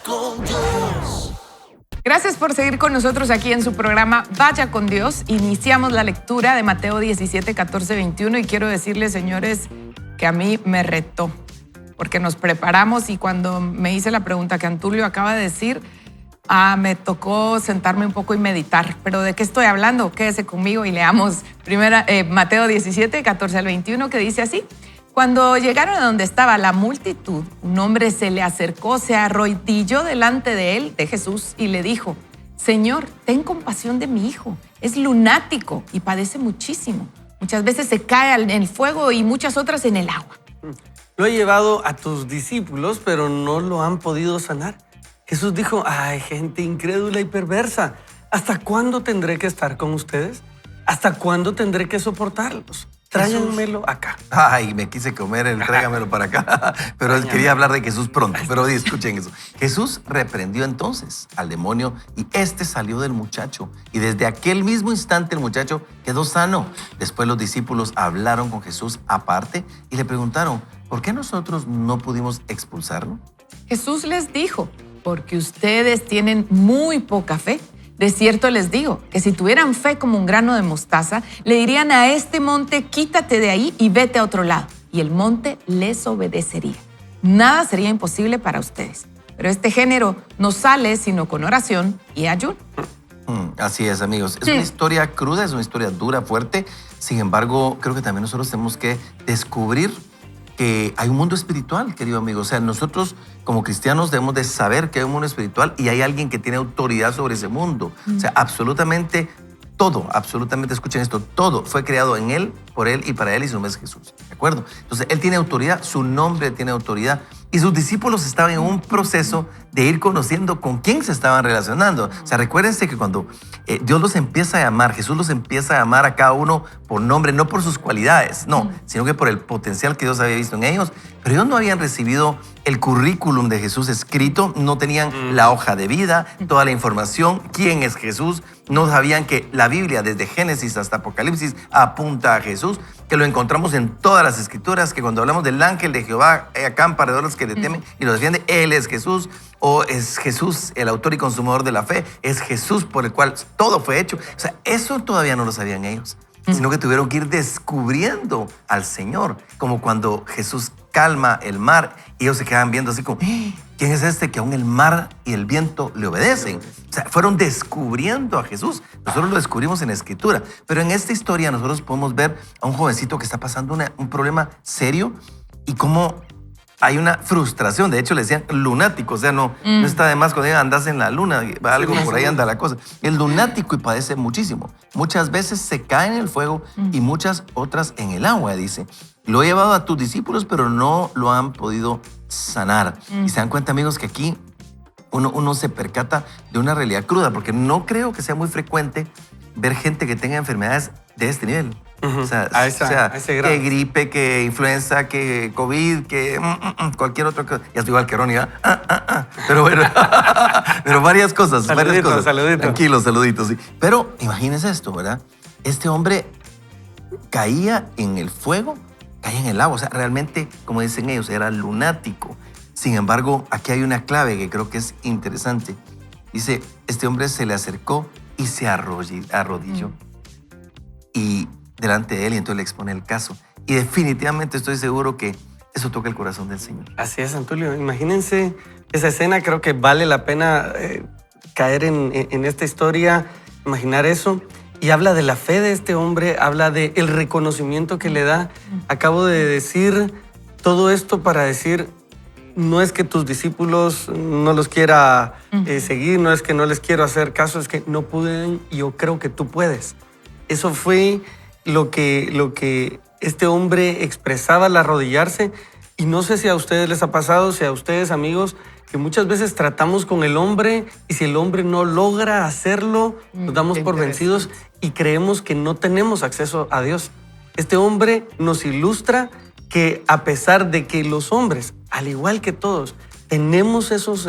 con Dios. Gracias por seguir con nosotros aquí en su programa Vaya con Dios. Iniciamos la lectura de Mateo 17, 14, 21 y quiero decirles, señores, que a mí me retó, porque nos preparamos y cuando me hice la pregunta que Antulio acaba de decir, me tocó sentarme un poco y meditar. ¿Pero de qué estoy hablando? Quédese conmigo y leamos Mateo 17, 14 al 21, que dice así. Cuando llegaron a donde estaba la multitud, un hombre se le acercó, se arrodilló delante de él, de Jesús, y le dijo, Señor, ten compasión de mi hijo. Es lunático y padece muchísimo. Muchas veces se cae en el fuego y muchas otras en el agua. Lo he llevado a tus discípulos, pero no lo han podido sanar. Jesús dijo, ay, gente incrédula y perversa, ¿hasta cuándo tendré que estar con ustedes? ¿Hasta cuándo tendré que soportarlos? Tráiganmelo acá. Ay, me quise comer el tráigamelo para acá. Pero quería hablar de Jesús pronto. Pero escuchen eso. Jesús reprendió entonces al demonio y este salió del muchacho. Y desde aquel mismo instante el muchacho quedó sano. Después los discípulos hablaron con Jesús aparte y le preguntaron, ¿por qué nosotros no pudimos expulsarlo? Jesús les dijo, porque ustedes tienen muy poca fe. De cierto les digo que si tuvieran fe como un grano de mostaza, le dirían a este monte, quítate de ahí y vete a otro lado. Y el monte les obedecería. Nada sería imposible para ustedes. Pero este género no sale sino con oración y ayuno. Así es, amigos. Es una historia cruda, es una historia dura, fuerte. Sin embargo, creo que también nosotros tenemos que descubrir que hay un mundo espiritual, querido amigo. O sea, nosotros como cristianos debemos de saber que hay un mundo espiritual y hay alguien que tiene autoridad sobre ese mundo. O sea, absolutamente todo, escuchen esto, todo fue creado en Él, por Él y para Él y su nombre es Jesús. ¿De acuerdo? Entonces, Él tiene autoridad, su nombre tiene autoridad y sus discípulos estaban en un proceso de ir conociendo con quién se estaban relacionando. O sea, recuérdense que cuando Dios los empieza a llamar, Jesús los empieza a llamar a cada uno por nombre, no por sus cualidades, no, sino que por el potencial que Dios había visto en ellos. Pero ellos no habían recibido el currículum de Jesús escrito, no tenían la hoja de vida, toda la información, quién es Jesús, no sabían que la Biblia desde Génesis hasta Apocalipsis apunta a Jesús, que lo encontramos en todas las escrituras, que cuando hablamos del ángel de Jehová, acampa alrededor de los que le temen y lo defiende, Él es Jesús, o es Jesús el autor y consumador de la fe, es Jesús por el cual todo fue hecho. O sea, eso todavía no lo sabían ellos, sino que tuvieron que ir descubriendo al Señor, como cuando Jesús calma el mar y ellos se quedan viendo así como, ¿quién es este que aún el mar y el viento le obedecen? O sea, fueron descubriendo a Jesús. Nosotros lo descubrimos en la Escritura, pero en esta historia nosotros podemos ver a un jovencito que está pasando un problema serio y cómo hay una frustración. De hecho, le decían lunático. O sea, no está de más cuando digan andas en la luna, algo por ahí anda la cosa. Es lunático y padece muchísimo. Muchas veces se cae en el fuego y muchas otras en el agua, dice. Lo he llevado a tus discípulos, pero no lo han podido sanar. Y se dan cuenta, amigos, que aquí uno se percata de una realidad cruda, porque no creo que sea muy frecuente ver gente que tenga enfermedades de este nivel. O sea, a ese grado. Que gripe, que influenza, que COVID, que cualquier otra cosa. Ya estoy igual que Ronnie, Pero bueno, pero varias cosas. Saludito. Tranquilos, saluditos. Sí. Pero imagínense esto, ¿verdad? Este hombre caía en el fuego, caía en el agua. O sea, realmente, como dicen ellos, era lunático. Sin embargo, aquí hay una clave que creo que es interesante. Dice, este hombre se le acercó y se arrodilló. Y delante de él, y entonces le expone el caso. Y definitivamente estoy seguro que eso toca el corazón del Señor. Así es, Antulio. Imagínense esa escena. Creo que vale la pena caer en esta historia, imaginar eso. Y habla de la fe de este hombre, habla del reconocimiento que le da. Acabo de decir todo esto para decir, no es que tus discípulos no los quiera seguir, no es que no les quiero hacer caso, es que no pueden y yo creo que tú puedes. Eso fue lo que este hombre expresaba al arrodillarse. Y no sé si a ustedes les ha pasado, si a ustedes, amigos, que muchas veces tratamos con el hombre y si el hombre no logra hacerlo, nos damos por vencidos y creemos que no tenemos acceso a Dios. Este hombre nos ilustra que a pesar de que los hombres, al igual que todos, tenemos esos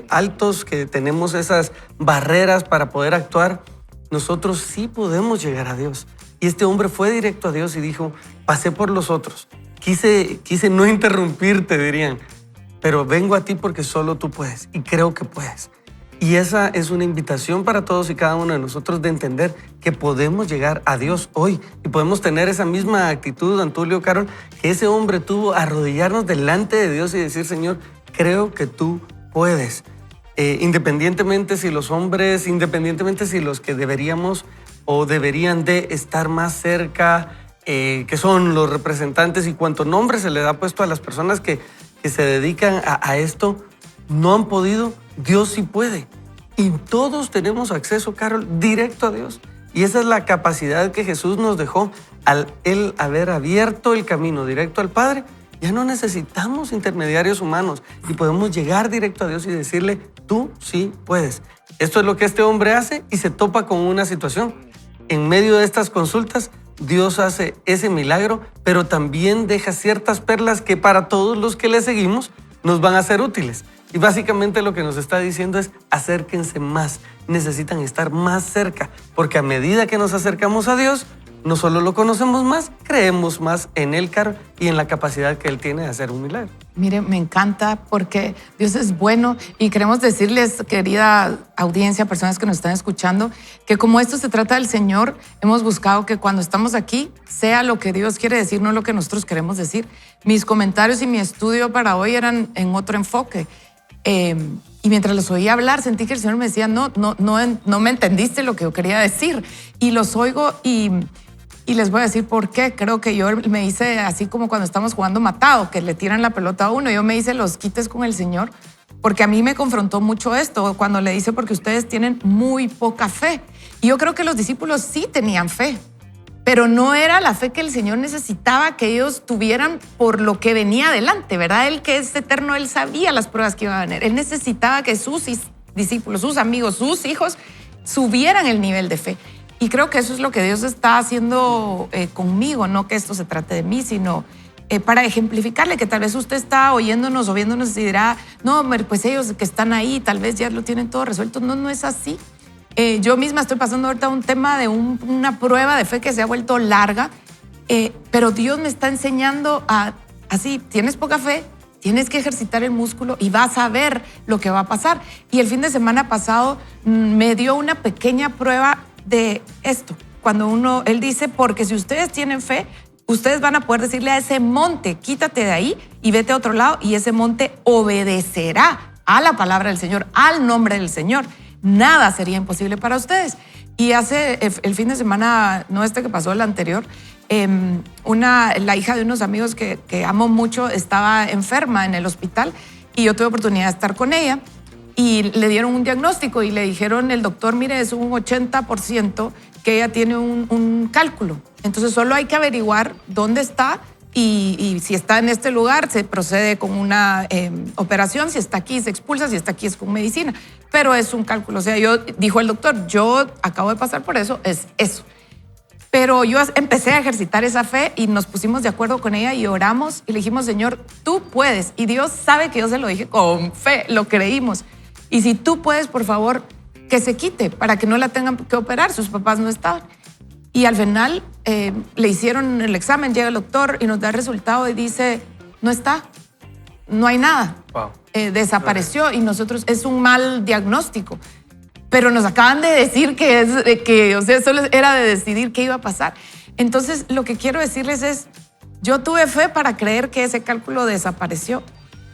altos, que tenemos esas barreras para poder actuar, nosotros sí podemos llegar a Dios. Y este hombre fue directo a Dios y dijo, pasé por los otros. Quise no interrumpirte, dirían, pero vengo a ti porque solo tú puedes y creo que puedes. Y esa es una invitación para todos y cada uno de nosotros de entender que podemos llegar a Dios hoy y podemos tener esa misma actitud, Antulio, Carol, que ese hombre tuvo, arrodillarnos delante de Dios y decir, Señor, creo que tú puedes. Independientemente si los hombres, independientemente si los que deberíamos o deberían de estar más cerca, que son los representantes y cuánto nombre se le da puesto a las personas que se dedican a esto, no han podido. Dios sí puede. Y todos tenemos acceso, Carol, directo a Dios. Y esa es la capacidad que Jesús nos dejó al Él haber abierto el camino directo al Padre. Ya no necesitamos intermediarios humanos y podemos llegar directo a Dios y decirle, tú sí puedes. Esto es lo que este hombre hace y se topa con una situación. En medio de estas consultas, Dios hace ese milagro, pero también deja ciertas perlas que para todos los que le seguimos nos van a ser útiles. Y básicamente lo que nos está diciendo es acérquense más, necesitan estar más cerca, porque a medida que nos acercamos a Dios, no solo lo conocemos más, creemos más en Él, Carol, y en la capacidad que Él tiene de hacer un milagro. Mire, me encanta porque Dios es bueno y queremos decirles, querida audiencia, personas que nos están escuchando, que como esto se trata del Señor, hemos buscado que cuando estamos aquí sea lo que Dios quiere decir, no lo que nosotros queremos decir. Mis comentarios y mi estudio para hoy eran en otro enfoque. Y mientras los oía hablar, sentí que el Señor me decía, no me entendiste lo que yo quería decir. Y los oigo y les voy a decir por qué. Creo que yo me hice así como cuando estamos jugando matado, que le tiran la pelota a uno. Yo me hice los quites con el Señor porque a mí me confrontó mucho esto cuando le dice porque ustedes tienen muy poca fe. Y yo creo que los discípulos sí tenían fe, pero no era la fe que el Señor necesitaba que ellos tuvieran por lo que venía adelante, ¿verdad? Él que es eterno, Él sabía las pruebas que iban a venir. Él necesitaba que sus discípulos, sus amigos, sus hijos subieran el nivel de fe. Y creo que eso es lo que Dios está haciendo conmigo, no que esto se trate de mí, sino para ejemplificarle que tal vez usted está oyéndonos o viéndonos y dirá, no, pues ellos que están ahí tal vez ya lo tienen todo resuelto. No, no es así. Yo misma estoy pasando ahorita un tema de una prueba de fe que se ha vuelto larga, pero Dios me está enseñando así, tienes poca fe, tienes que ejercitar el músculo y vas a ver lo que va a pasar. Y el fin de semana pasado me dio una pequeña prueba de esto. Cuando él dice, porque si ustedes tienen fe, ustedes van a poder decirle a ese monte, quítate de ahí y vete a otro lado, y ese monte obedecerá a la palabra del Señor, al nombre del Señor. Nada sería imposible para ustedes. Y hace el fin de semana, no este que pasó, el anterior, la hija de unos amigos que amo mucho estaba enferma en el hospital y yo tuve oportunidad de estar con ella y le dieron un diagnóstico y le dijeron el doctor, mire, es un 80% que ella tiene un cálculo. Entonces solo hay que averiguar dónde está y si está en este lugar se procede con una operación, si está aquí se expulsa, si está aquí es con medicina. Pero es un cálculo. O sea, dijo el doctor, yo acabo de pasar por eso, es eso. Pero yo empecé a ejercitar esa fe y nos pusimos de acuerdo con ella y oramos y le dijimos, Señor, tú puedes. Y Dios sabe que yo se lo dije con fe, lo creímos. Y si tú puedes, por favor, que se quite para que no la tengan que operar. Sus papás no estaban. Y al final le hicieron el examen, llega el doctor y nos da el resultado y dice, no está, no hay nada. Wow. Desapareció y nosotros, es un mal diagnóstico. Pero nos acaban de decir que o sea, solo era de decidir qué iba a pasar. Entonces, lo que quiero decirles es, yo tuve fe para creer que ese cálculo desapareció,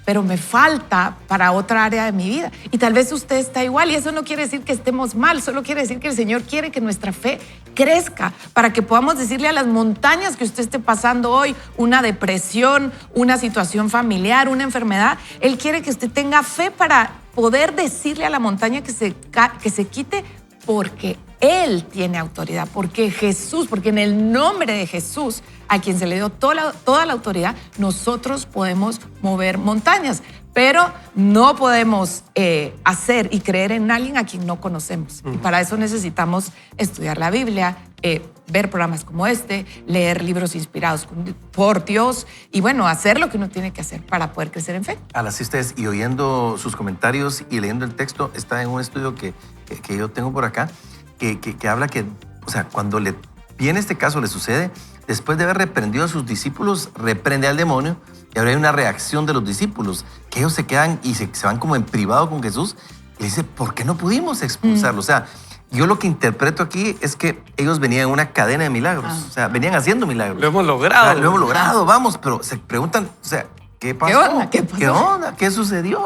pero me falta para otra área de mi vida. Y tal vez usted está igual y eso no quiere decir que estemos mal, solo quiere decir que el Señor quiere que nuestra fe crezca para que podamos decirle a las montañas que usted esté pasando hoy, una depresión, una situación familiar, una enfermedad. Él quiere que usted tenga fe para poder decirle a la montaña que se quite porque Él tiene autoridad, porque en el nombre de Jesús, a quien se le dio toda la autoridad, nosotros podemos mover montañas, pero no podemos hacer y creer en alguien a quien no conocemos. Y para eso necesitamos estudiar la Biblia, ver programas como este, leer libros inspirados por Dios y bueno, hacer lo que uno tiene que hacer para poder crecer en fe. Así ustedes, y oyendo sus comentarios y leyendo el texto, está en un estudio que yo tengo por acá, que habla que, o sea, cuando le viene este caso, le sucede, después de haber reprendido a sus discípulos, reprende al demonio y ahora hay una reacción de los discípulos, que ellos se quedan y se van como en privado con Jesús y le dice, ¿por qué no pudimos expulsarlo? O sea, yo lo que interpreto aquí es que ellos venían en una cadena de milagros, o sea, venían haciendo milagros. Lo hemos logrado. O sea, lo hemos logrado, vamos, pero se preguntan, o sea, ¿qué pasó? ¿Qué onda? ¿Qué pasó? ¿Qué onda? ¿Qué sucedió,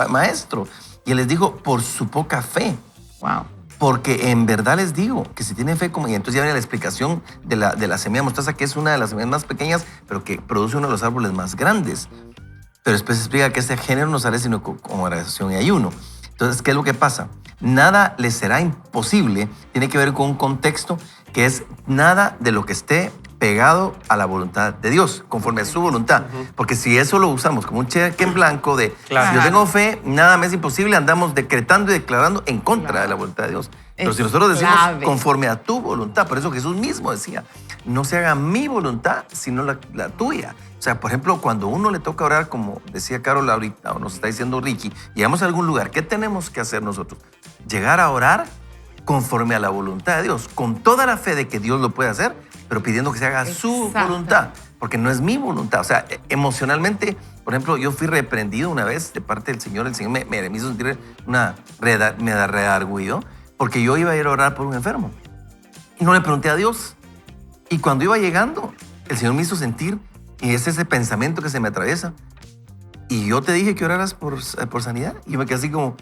maestro? Y él les dijo, por su poca fe. Wow. Porque en verdad les digo que si tienen fe como... Y entonces ya viene la explicación de la semilla de mostaza, que es una de las semillas más pequeñas, pero que produce uno de los árboles más grandes. Pero después explica que este género no sale sino con oración y ayuno. Entonces, ¿qué es lo que pasa? Nada les será imposible. Tiene que ver con un contexto que es nada de lo que esté pegado a la voluntad de Dios, conforme a su voluntad. Porque si eso lo usamos como un cheque en blanco de Claro. si yo tengo fe, nada me es imposible, andamos decretando y declarando en contra de la voluntad de Dios. Pero si nosotros decimos Clave. conforme a tu voluntad, por eso Jesús mismo decía, no se haga mi voluntad, sino la tuya. O sea, por ejemplo, cuando uno le toca orar, como decía Carol ahorita, o nos está diciendo Ricky, llegamos a algún lugar, ¿qué tenemos que hacer nosotros? Llegar a orar conforme a la voluntad de Dios, con toda la fe de que Dios lo puede hacer, pero pidiendo que se haga su Exacto. voluntad, porque no es mi voluntad. O sea, emocionalmente, por ejemplo, yo fui reprendido una vez de parte del Señor. El Señor me hizo sentir me da redarguido, porque yo iba a ir a orar por un enfermo. Y no le pregunté a Dios. Y cuando iba llegando, el Señor me hizo sentir, y es ese pensamiento que se me atraviesa. Y yo te dije que oraras por sanidad. Y yo me quedé así como,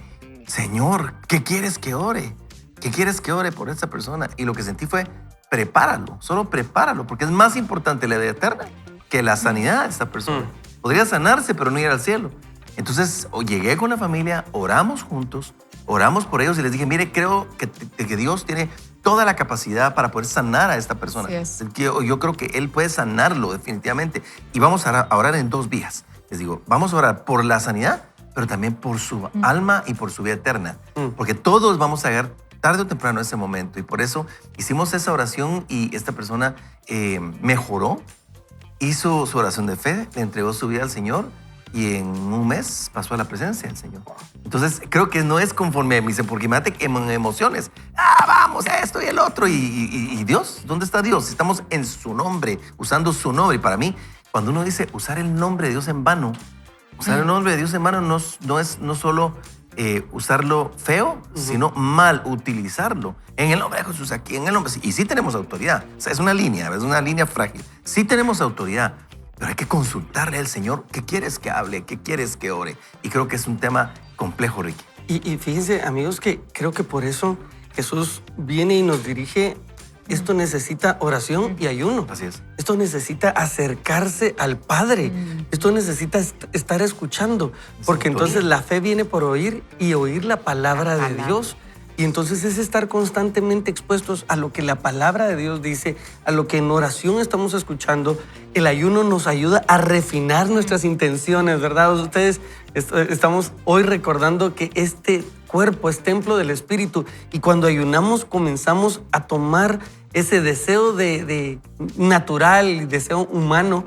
Señor, ¿qué quieres que ore? ¿Qué quieres que ore por esa persona? Y lo que sentí fue, prepáralo, solo prepáralo, porque es más importante la vida eterna que la sanidad de esta persona. Podría sanarse, pero no ir al cielo. Entonces, llegué con la familia, oramos juntos, oramos por ellos y les dije, mire, creo que Dios tiene toda la capacidad para poder sanar a esta persona. Así es. Yo creo que Él puede sanarlo definitivamente. Y vamos a orar en 2 vías. Les digo, vamos a orar por la sanidad, pero también por su alma y por su vida eterna. Porque todos vamos a llegar tarde o temprano a ese momento. Y por eso hicimos esa oración y esta persona mejoró, hizo su oración de fe, le entregó su vida al Señor y en un mes pasó a la presencia del Señor. Entonces, creo que no es conforme a mí, porque imagínate que en emociones, vamos a esto y el otro. ¿Y Dios? ¿Dónde está Dios? Estamos en su nombre, usando su nombre. Y para mí, cuando uno dice usar el nombre de Dios en vano, usar el nombre de Dios en vano no es solo usarlo feo, sino mal utilizarlo. En el nombre de Jesús, aquí en el nombre. Y sí tenemos autoridad. O sea, es una línea frágil. Sí tenemos autoridad, pero hay que consultarle al Señor qué quieres que hable, qué quieres que ore. Y creo que es un tema complejo, Ricky. Y fíjense, amigos, que creo que por eso Jesús viene y nos dirige. Esto necesita oración y ayuno. Así es. Esto necesita acercarse al Padre. Esto necesita estar escuchando. Porque entonces la fe viene por oír y oír la palabra de Dios. Y entonces es estar constantemente expuestos a lo que la palabra de Dios dice, a lo que en oración estamos escuchando. El ayuno nos ayuda a refinar nuestras intenciones, ¿verdad? Ustedes estamos hoy recordando que este cuerpo es templo del Espíritu y cuando ayunamos comenzamos a tomar ese deseo de natural, deseo humano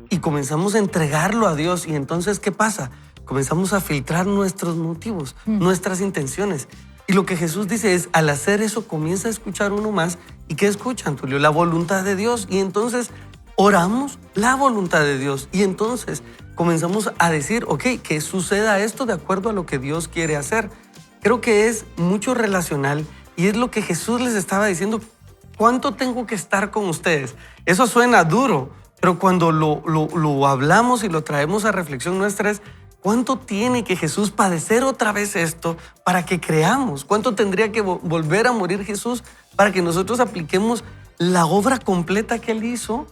y comenzamos a entregarlo a Dios. Y entonces, ¿qué pasa? Comenzamos a filtrar nuestros motivos, nuestras intenciones. Y lo que Jesús dice es, al hacer eso comienza a escuchar uno más. ¿Y qué escuchan, Tulio? La voluntad de Dios. Y entonces oramos la voluntad de Dios. Y entonces comenzamos a decir, ok, que suceda esto de acuerdo a lo que Dios quiere hacer. Creo que es mucho relacional y es lo que Jesús les estaba diciendo. ¿Cuánto tengo que estar con ustedes? Eso suena duro, pero cuando lo hablamos y lo traemos a reflexión nuestra es ¿cuánto tiene que Jesús padecer otra vez esto para que creamos? ¿Cuánto tendría que volver a morir Jesús para que nosotros apliquemos la obra completa que Él hizo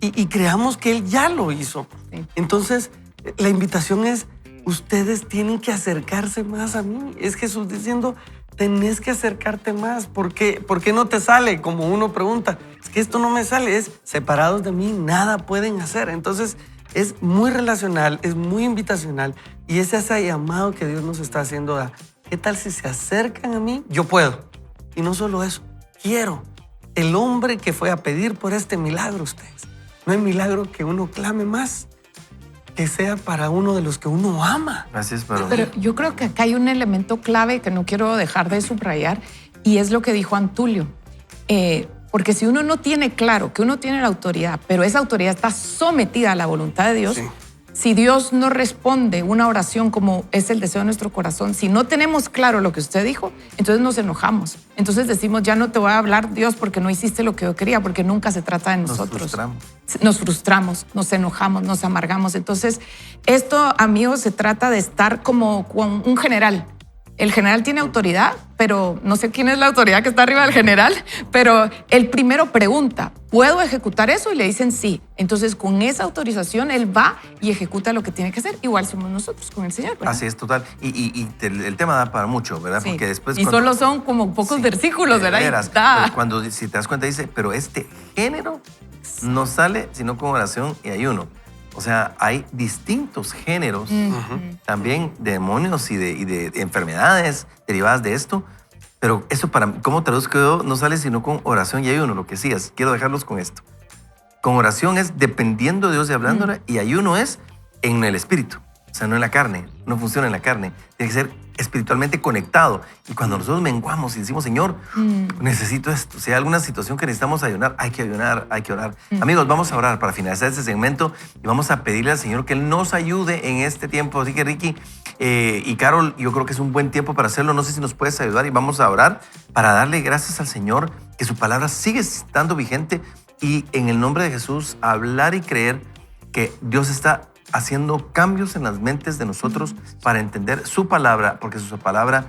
y creamos que Él ya lo hizo? Sí. Entonces, la invitación es, ustedes tienen que acercarse más a mí. Es Jesús diciendo, tenés que acercarte más. ¿Por qué no te sale? Como uno pregunta, es que esto no me sale, es separados de mí, nada pueden hacer. Entonces, es muy relacional, es muy invitacional y es ese llamado que Dios nos está haciendo a, ¿qué tal si se acercan a mí? Yo puedo. Y no solo eso, quiero. El hombre que fue a pedir por este milagro, ustedes. No hay milagro que uno clame más, que sea para uno de los que uno ama. Gracias, pero yo creo que acá hay un elemento clave que no quiero dejar de subrayar y es lo que dijo Antulio. Porque si uno no tiene claro que uno tiene la autoridad, pero esa autoridad está sometida a la voluntad de Dios, Sí. si Dios no responde una oración como es el deseo de nuestro corazón, si no tenemos claro lo que usted dijo, entonces nos enojamos. Entonces decimos, ya no te voy a hablar, Dios, porque no hiciste lo que yo quería, porque nunca se trata de nosotros. Nos frustramos, nos enojamos, nos amargamos. Entonces, esto, amigos, se trata de estar como con un general. El general tiene autoridad, pero no sé quién es la autoridad que está arriba del general, pero el primero pregunta, ¿puedo ejecutar eso? Y le dicen sí. Entonces, con esa autorización, él va y ejecuta lo que tiene que hacer. Igual somos nosotros con el Señor, ¿verdad? Así es, total. El tema da para mucho, ¿verdad? Sí. Porque después... Y solo son como pocos versículos, ¿verdad? Veras, Da. cuando, si te das cuenta, dice, pero este género no sale sino con oración y ayuno. O sea, hay distintos géneros también de demonios y de enfermedades derivadas de esto. Pero eso para cómo traduzco yo, no sale sino con oración y ayuno, lo que sí es. Quiero dejarlos con esto. Con oración es dependiendo de Dios y hablándole, y ayuno es en el espíritu. O sea, no en la carne, no funciona en la carne. Tiene que ser espiritualmente conectado. Y cuando nosotros menguamos y decimos, Señor, necesito esto. Si hay alguna situación que necesitamos ayunar, hay que orar. Amigos, vamos a orar para finalizar este segmento y vamos a pedirle al Señor que Él nos ayude en este tiempo. Así que, Ricky y Carol, yo creo que es un buen tiempo para hacerlo. No sé si nos puedes ayudar y vamos a orar para darle gracias al Señor, que su palabra sigue estando vigente y en el nombre de Jesús hablar y creer que Dios está haciendo cambios en las mentes de nosotros para entender su palabra, porque su palabra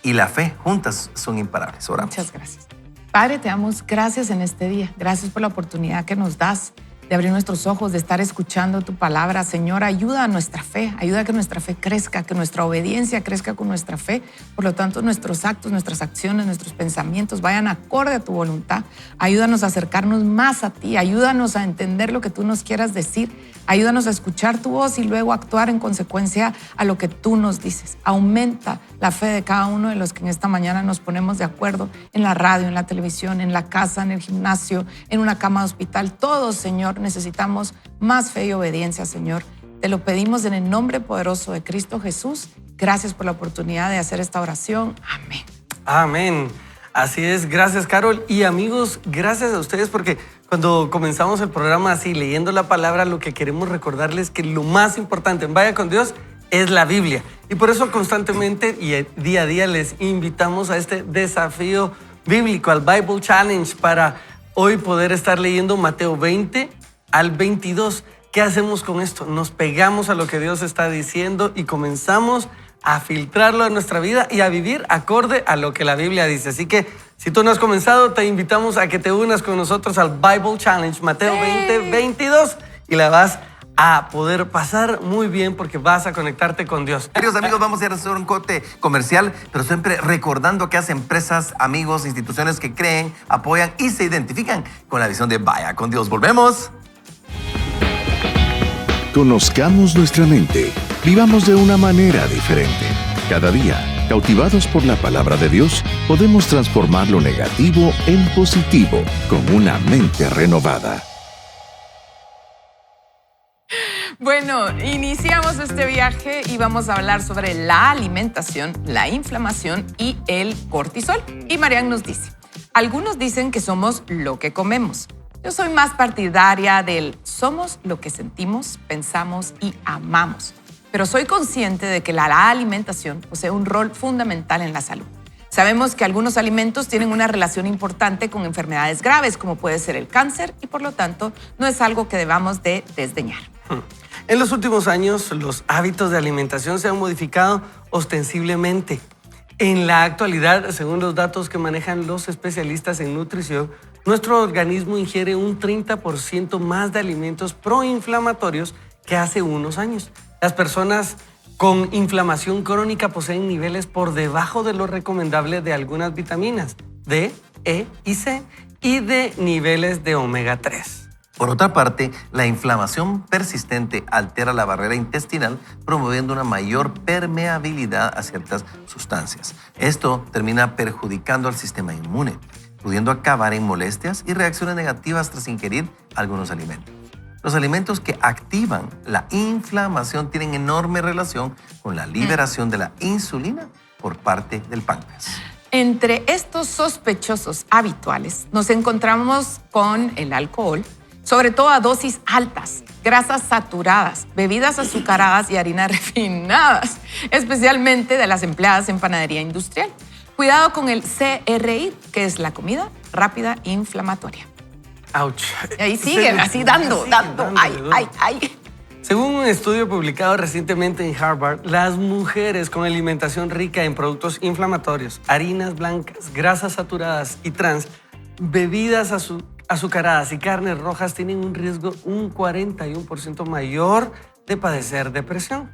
y la fe juntas son imparables. Oramos. Muchas gracias. Padre, te damos gracias en este día. Gracias por la oportunidad que nos das de abrir nuestros ojos, de estar escuchando tu palabra. Señor, ayuda a nuestra fe, ayuda a que nuestra fe crezca, que nuestra obediencia crezca con nuestra fe. Por lo tanto, nuestros actos, nuestras acciones, nuestros pensamientos vayan acorde a tu voluntad. Ayúdanos a acercarnos más a ti, ayúdanos a entender lo que tú nos quieras decir, ayúdanos a escuchar tu voz y luego actuar en consecuencia a lo que tú nos dices. Aumenta la fe de cada uno de los que en esta mañana nos ponemos de acuerdo en la radio, en la televisión, en la casa, en el gimnasio, en una cama de hospital. Todos, Señor, necesitamos más fe y obediencia, Señor. Te lo pedimos en el nombre poderoso de Cristo Jesús. Gracias por la oportunidad de hacer esta oración. Amén. Amén. Así es. Gracias, Carol. Y amigos, gracias a ustedes porque cuando comenzamos el programa así, leyendo la palabra, lo que queremos recordarles es que lo más importante en Vaya con Dios es la Biblia. Y por eso constantemente y día a día les invitamos a este desafío bíblico, al Bible Challenge, para hoy poder estar leyendo Mateo 20 al 22. ¿Qué hacemos con esto? Nos pegamos a lo que Dios está diciendo y comenzamos a filtrarlo en nuestra vida y a vivir acorde a lo que la Biblia dice. Así que si tú no has comenzado, te invitamos a que te unas con nosotros al Bible Challenge Mateo 20, 22 y la vas a poder pasar muy bien porque vas a conectarte con Dios. Queridos amigos, vamos a ir a hacer un corte comercial, pero siempre recordando que hace empresas, amigos, instituciones que creen, apoyan y se identifican con la visión de Vaya con Dios. Volvemos. Conozcamos nuestra mente. Vivamos de una manera diferente. Cada día, cautivados por la palabra de Dios, podemos transformar lo negativo en positivo con una mente renovada. Bueno, iniciamos este viaje y vamos a hablar sobre la alimentación, la inflamación y el cortisol. Y Marian nos dice, algunos dicen que somos lo que comemos. Yo soy más partidaria del somos lo que sentimos, pensamos y amamos. Pero soy consciente de que la alimentación posee un rol fundamental en la salud. Sabemos que algunos alimentos tienen una relación importante con enfermedades graves, como puede ser el cáncer, y por lo tanto no es algo que debamos de desdeñar. En los últimos años, los hábitos de alimentación se han modificado ostensiblemente. En la actualidad, según los datos que manejan los especialistas en nutrición, nuestro organismo ingiere un 30% más de alimentos proinflamatorios que hace unos años. Las personas con inflamación crónica poseen niveles por debajo de lo recomendable de algunas vitaminas D, E y C y de niveles de omega 3. Por otra parte, la inflamación persistente altera la barrera intestinal, promoviendo una mayor permeabilidad a ciertas sustancias. Esto termina perjudicando al sistema inmune, pudiendo acabar en molestias y reacciones negativas tras ingerir algunos alimentos. Los alimentos que activan la inflamación tienen enorme relación con la liberación de la insulina por parte del páncreas. Entre estos sospechosos habituales nos encontramos con el alcohol, sobre todo a dosis altas, grasas saturadas, bebidas azucaradas y harinas refinadas, especialmente de las empleadas en panadería industrial. Cuidado con el CRI, que es la comida rápida inflamatoria. Ouch. Y ahí siguen, así dando. Ay. Según un estudio publicado recientemente en Harvard, las mujeres con alimentación rica en productos inflamatorios, harinas blancas, grasas saturadas y trans, bebidas azucaradas y carnes rojas tienen un riesgo un 41% mayor de padecer depresión.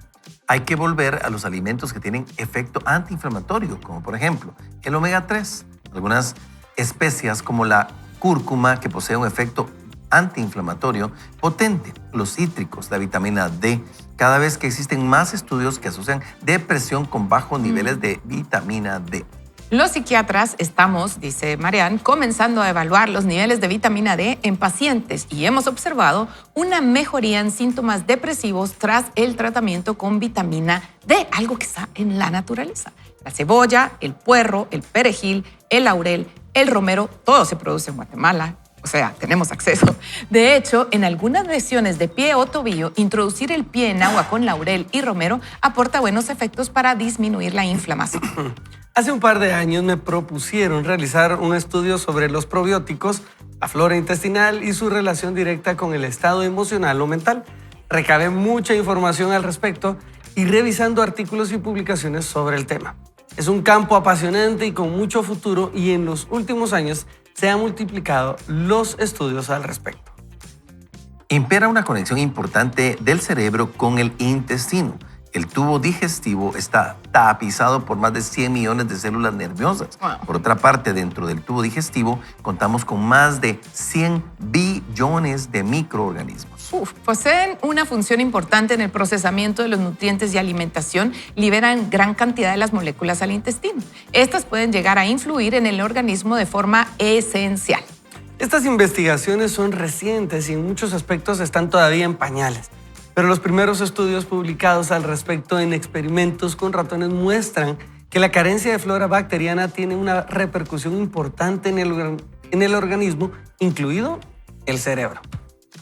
Hay que volver a los alimentos que tienen efecto antiinflamatorio, como por ejemplo el omega 3, algunas especias como la cúrcuma, que posee un efecto antiinflamatorio potente, los cítricos, la vitamina D, cada vez que existen más estudios que asocian depresión con bajos niveles de vitamina D. Los psiquiatras estamos, dice Marianne, comenzando a evaluar los niveles de vitamina D en pacientes y hemos observado una mejoría en síntomas depresivos tras el tratamiento con vitamina D, algo que está en la naturaleza. La cebolla, el puerro, el perejil, el laurel, el romero, todo se produce en Guatemala. O sea, tenemos acceso. De hecho, en algunas lesiones de pie o tobillo, introducir el pie en agua con laurel y romero aporta buenos efectos para disminuir la inflamación. Hace un par de años me propusieron realizar un estudio sobre los probióticos, la flora intestinal y su relación directa con el estado emocional o mental. Recabé mucha información al respecto y revisando artículos y publicaciones sobre el tema. Es un campo apasionante y con mucho futuro y en los últimos años se han multiplicado los estudios al respecto. Impera una conexión importante del cerebro con el intestino. El tubo digestivo está tapizado por más de 100 millones de células nerviosas. Wow. Por otra parte, dentro del tubo digestivo contamos con más de 100 billones de microorganismos. Poseen una función importante en el procesamiento de los nutrientes y alimentación, liberan gran cantidad de las moléculas al intestino. Estas pueden llegar a influir en el organismo de forma esencial. Estas investigaciones son recientes y en muchos aspectos están todavía en pañales. Pero los primeros estudios publicados al respecto en experimentos con ratones muestran que la carencia de flora bacteriana tiene una repercusión importante en el organismo, incluido el cerebro.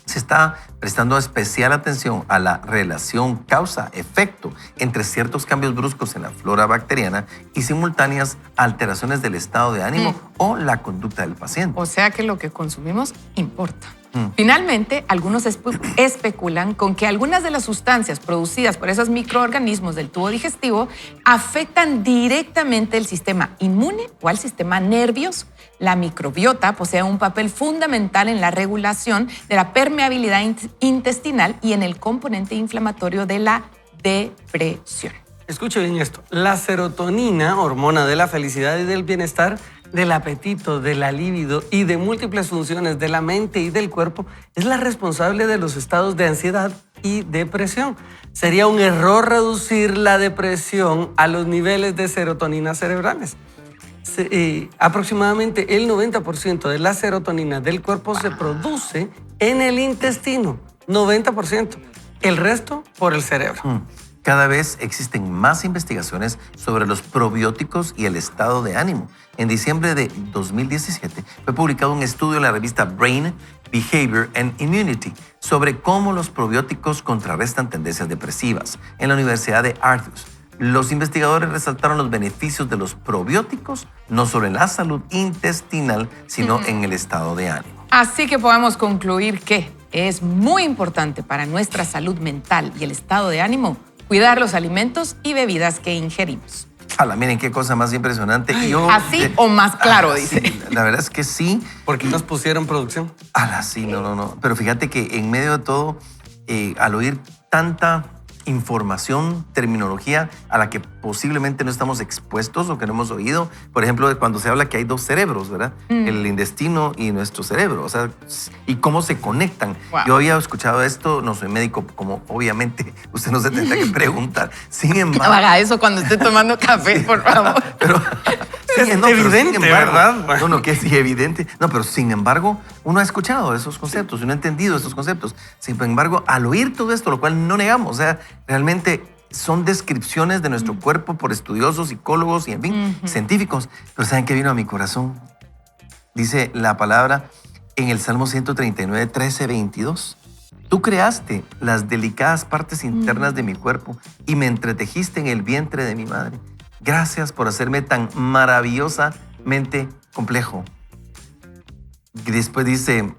Se está prestando especial atención a la relación causa-efecto entre ciertos cambios bruscos en la flora bacteriana y simultáneas alteraciones del estado de ánimo o la conducta del paciente. O sea que lo que consumimos importa. Finalmente, algunos especulan con que algunas de las sustancias producidas por esos microorganismos del tubo digestivo afectan directamente el sistema inmune o al sistema nervioso. La microbiota posee un papel fundamental en la regulación de la permeabilidad intestinal y en el componente inflamatorio de la depresión. Escuche bien esto. La serotonina, hormona de la felicidad y del bienestar, del apetito, de la libido y de múltiples funciones de la mente y del cuerpo, es la responsable de los estados de ansiedad y depresión. Sería un error reducir la depresión a los niveles de serotonina cerebrales. Aproximadamente el 90% de la serotonina del cuerpo se produce en el intestino, 90%. El resto por el cerebro. Cada vez existen más investigaciones sobre los probióticos y el estado de ánimo. En diciembre de 2017 fue publicado un estudio en la revista Brain, Behavior and Immunity sobre cómo los probióticos contrarrestan tendencias depresivas en la Universidad de Aarhus. Los investigadores resaltaron los beneficios de los probióticos no solo en la salud intestinal, sino en el estado de ánimo. Así que podemos concluir que es muy importante para nuestra salud mental y el estado de ánimo cuidar los alimentos y bebidas que ingerimos. Miren qué cosa más impresionante. Así o más claro, dice. Sí, la verdad es que sí. ¿Por qué nos pusieron producción? Sí, no. Pero fíjate que en medio de todo, al oír tanta información, terminología a la que posiblemente no estamos expuestos o que no hemos oído. Por ejemplo, cuando se habla que hay dos cerebros, ¿verdad? El intestino y nuestro cerebro. O sea, y cómo se conectan. Wow. Yo había escuchado esto, no soy médico, como obviamente usted no se tendrá que preguntar. Sin embargo... No haga eso cuando esté tomando café, por favor. Pero... Es evidente, ¿verdad? No, que es evidente. No, pero sin embargo, uno ha escuchado esos conceptos, uno ha entendido esos conceptos. Sin embargo, al oír todo esto, lo cual no negamos, o sea, realmente son descripciones de nuestro cuerpo por estudiosos, psicólogos y en fin, científicos. Pero ¿saben qué vino a mi corazón? Dice la palabra en el Salmo 139, 13, 22. Tú creaste las delicadas partes internas de mi cuerpo y me entretejiste en el vientre de mi madre. Gracias por hacerme tan maravillosamente complejo. Y después dice,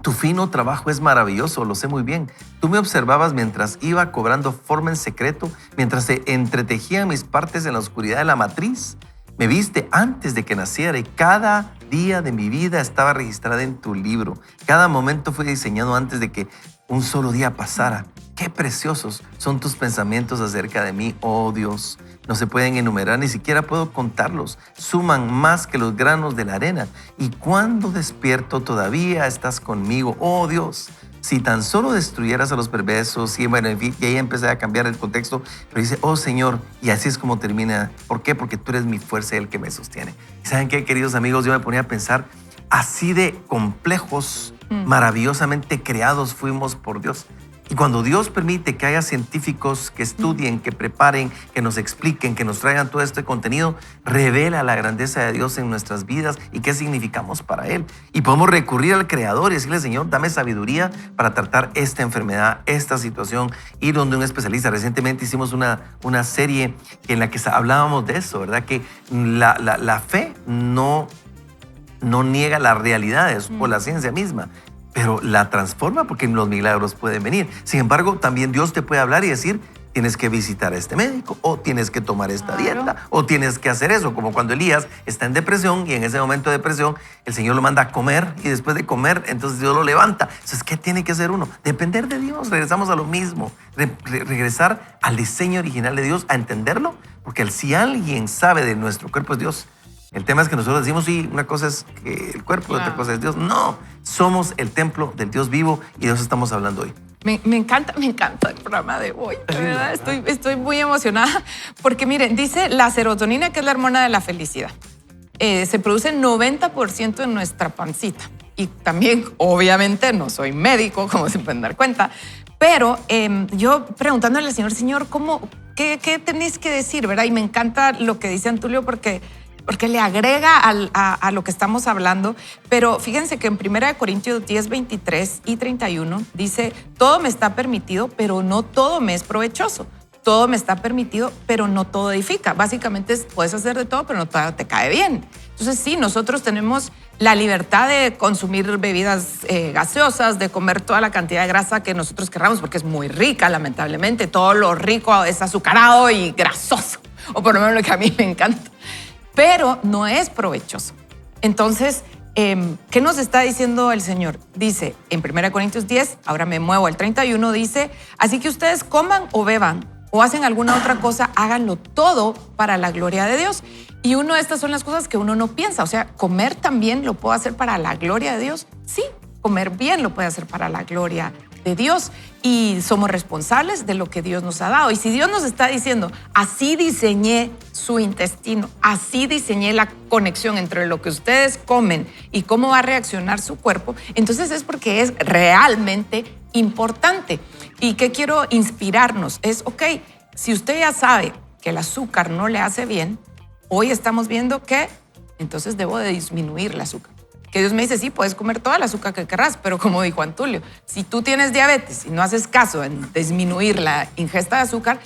tu fino trabajo es maravilloso, lo sé muy bien. Tú me observabas mientras iba cobrando forma en secreto, mientras se entretejían mis partes en la oscuridad de la matriz. Me viste antes de que naciera y cada día de mi vida estaba registrada en tu libro. Cada momento fue diseñado antes de que un solo día pasara. Qué preciosos son tus pensamientos acerca de mí, oh Dios. No se pueden enumerar, ni siquiera puedo contarlos. Suman más que los granos de la arena. Y cuando despierto todavía estás conmigo, oh Dios. Si tan solo destruyeras a los perversos, y bueno, en fin, y ahí empecé a cambiar el contexto, pero dice, oh Señor, y así es como termina. ¿Por qué? Porque tú eres mi fuerza y el que me sostiene. ¿Y saben qué, queridos amigos? Yo me ponía a pensar, así de complejos, maravillosamente creados fuimos por Dios. Y cuando Dios permite que haya científicos que estudien, que preparen, que nos expliquen, que nos traigan todo este contenido, revela la grandeza de Dios en nuestras vidas y qué significamos para Él. Y podemos recurrir al Creador y decirle, Señor, dame sabiduría para tratar esta enfermedad, esta situación, ir donde un especialista. Recientemente hicimos una serie en la que hablábamos de eso, ¿verdad? Que la fe no niega las realidades o la ciencia misma, pero la transforma porque los milagros pueden venir. Sin embargo, también Dios te puede hablar y decir, tienes que visitar a este médico, o tienes que tomar esta dieta, o tienes que hacer eso, como cuando Elías está en depresión y en ese momento de depresión el Señor lo manda a comer y después de comer, entonces Dios lo levanta. Entonces, ¿qué tiene que hacer uno? Depender de Dios. Regresamos a lo mismo, regresar al diseño original de Dios, a entenderlo, porque si alguien sabe de nuestro cuerpo es Dios. El tema es que nosotros decimos, sí, una cosa es que el cuerpo, otra cosa es Dios. No, somos el templo del Dios vivo y de eso estamos hablando hoy. Me encanta el programa de hoy, de verdad. Estoy muy emocionada porque miren, dice la serotonina, que es la hormona de la felicidad. Se produce el 90% en nuestra pancita. Y también, obviamente, no soy médico, como se pueden dar cuenta, pero yo preguntándole al Señor, ¿qué tenéis que decir, verdad? Y me encanta lo que dice Antulio porque le agrega a lo que estamos hablando. Pero fíjense que en 1 Corintios 10, 23 y 31 dice, todo me está permitido, pero no todo me es provechoso. Todo me está permitido, pero no todo edifica. Básicamente puedes hacer de todo, pero no todo te cae bien. Entonces sí, nosotros tenemos la libertad de consumir bebidas gaseosas, de comer toda la cantidad de grasa que nosotros queramos, porque es muy rica, lamentablemente. Todo lo rico es azucarado y grasoso, o por lo menos lo que a mí me encanta. Pero no es provechoso. Entonces, ¿qué nos está diciendo el Señor? Dice en 1 Corintios 10, ahora me muevo al 31, dice, así que ustedes coman o beban o hacen alguna otra cosa, háganlo todo para la gloria de Dios. Y una de estas son las cosas que uno no piensa. O sea, comer también lo puedo hacer para la gloria de Dios. Sí, comer bien lo puede hacer para la gloria de Dios. Y somos responsables de lo que Dios nos ha dado. Y si Dios nos está diciendo, así diseñé su intestino, así diseñé la conexión entre lo que ustedes comen y cómo va a reaccionar su cuerpo, entonces es porque es realmente importante. ¿Y qué quiero inspirarnos? Es, ok, si usted ya sabe que el azúcar no le hace bien, hoy estamos viendo que entonces debo de disminuir el azúcar. Que Dios me dice, sí, puedes comer toda el azúcar que querrás, pero como dijo Antulio, si tú tienes diabetes y no haces caso en disminuir la ingesta de azúcar,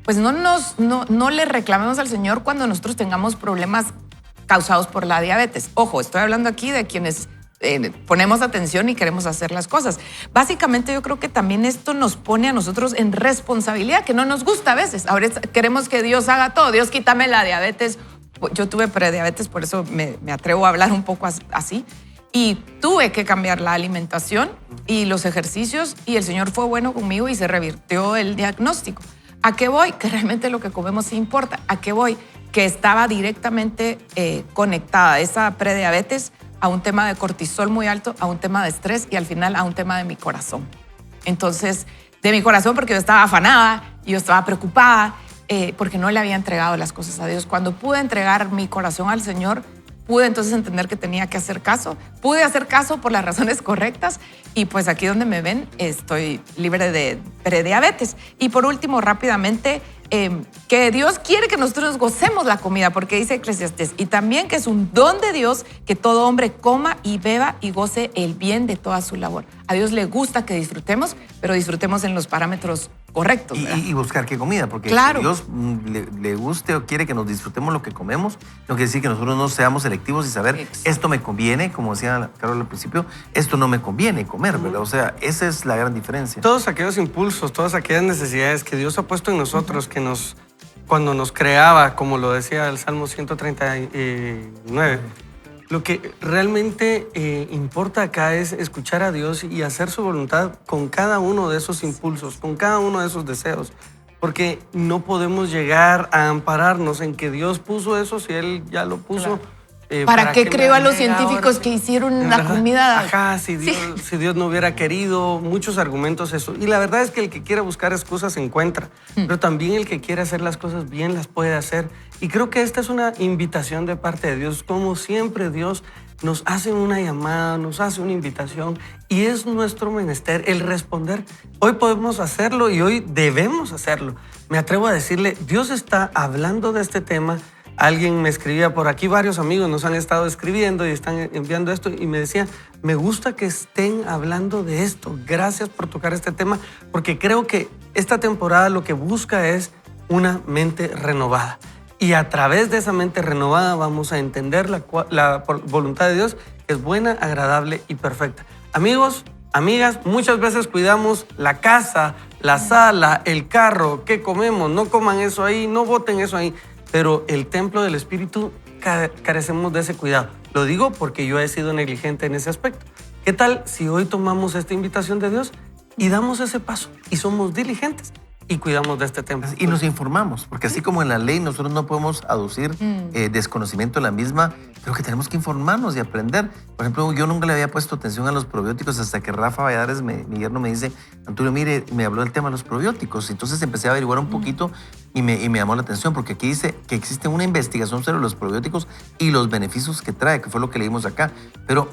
pues no le reclamemos al Señor cuando nosotros tengamos problemas causados por la diabetes. Ojo, estoy hablando aquí de quienes ponemos atención y queremos hacer las cosas. Básicamente yo creo que también esto nos pone a nosotros en responsabilidad, que no nos gusta a veces. Ahora queremos que Dios haga todo. Dios, quítame la diabetes. Yo tuve prediabetes, por eso me atrevo a hablar un poco así. Y tuve que cambiar la alimentación y los ejercicios y el Señor fue bueno conmigo y se revirtió el diagnóstico. ¿A qué voy? Que realmente lo que comemos sí importa. ¿A qué voy? Que estaba directamente conectada esa prediabetes a un tema de cortisol muy alto, a un tema de estrés y al final a un tema de mi corazón. Entonces, de mi corazón porque yo estaba afanada, yo estaba preocupada, porque no le había entregado las cosas a Dios. Cuando pude entregar mi corazón al Señor, pude entonces entender que tenía que hacer caso. Pude hacer caso por las razones correctas y pues aquí donde me ven estoy libre de prediabetes. Y por último, rápidamente, que Dios quiere que nosotros gocemos la comida, porque dice Eclesiastés, y también que es un don de Dios que todo hombre coma y beba y goce el bien de toda su labor. A Dios le gusta que disfrutemos, pero disfrutemos en los parámetros correctos. Y buscar qué comida, porque claro, si Dios le guste o quiere que nos disfrutemos lo que comemos, no quiere decir que nosotros no seamos selectivos y saber, exacto, esto me conviene, como decía Carol al principio, esto no me conviene comer, ¿verdad? O sea, esa es la gran diferencia. Todos aquellos impulsos, todas aquellas necesidades que Dios ha puesto en nosotros, cuando nos creaba, como lo decía el Salmo 139, lo que realmente importa acá es escuchar a Dios y hacer su voluntad con cada uno de esos impulsos, con cada uno de esos deseos. Porque no podemos llegar a ampararnos en que Dios puso eso si Él ya lo puso. Claro. ¿Para qué creó a los científicos que hicieron la comida? Ajá, si Dios no hubiera querido, muchos argumentos eso. Y la verdad es que el que quiera buscar excusas encuentra, pero también el que quiere hacer las cosas bien las puede hacer. Y creo que esta es una invitación de parte de Dios. Como siempre, Dios nos hace una llamada, nos hace una invitación y es nuestro menester el responder. Hoy podemos hacerlo y hoy debemos hacerlo. Me atrevo a decirle, Dios está hablando de este tema. Alguien me escribía por aquí, varios amigos nos han estado escribiendo y están enviando esto y me decía, me gusta que estén hablando de esto. Gracias por tocar este tema, porque creo que esta temporada lo que busca es una mente renovada. Y a través de esa mente renovada vamos a entender la voluntad de Dios, que es buena, agradable y perfecta. Amigos, amigas, muchas veces cuidamos la casa, la sala, el carro, qué comemos, no coman eso ahí, no boten eso ahí. Pero el templo del Espíritu carecemos de ese cuidado. Lo digo porque yo he sido negligente en ese aspecto. ¿Qué tal si hoy tomamos esta invitación de Dios y damos ese paso y somos diligentes y cuidamos de este templo? Y nos informamos, porque así como en la ley nosotros no podemos aducir desconocimiento de la misma, creo que tenemos que informarnos y aprender. Por ejemplo, yo nunca le había puesto atención a los probióticos hasta que Rafa Valladares, mi yerno, me dice, Antonio, mire, me habló del tema de los probióticos. Entonces empecé a averiguar un poquito y me llamó la atención, porque aquí dice que existe una investigación sobre los probióticos y los beneficios que trae, que fue lo que leímos acá. Pero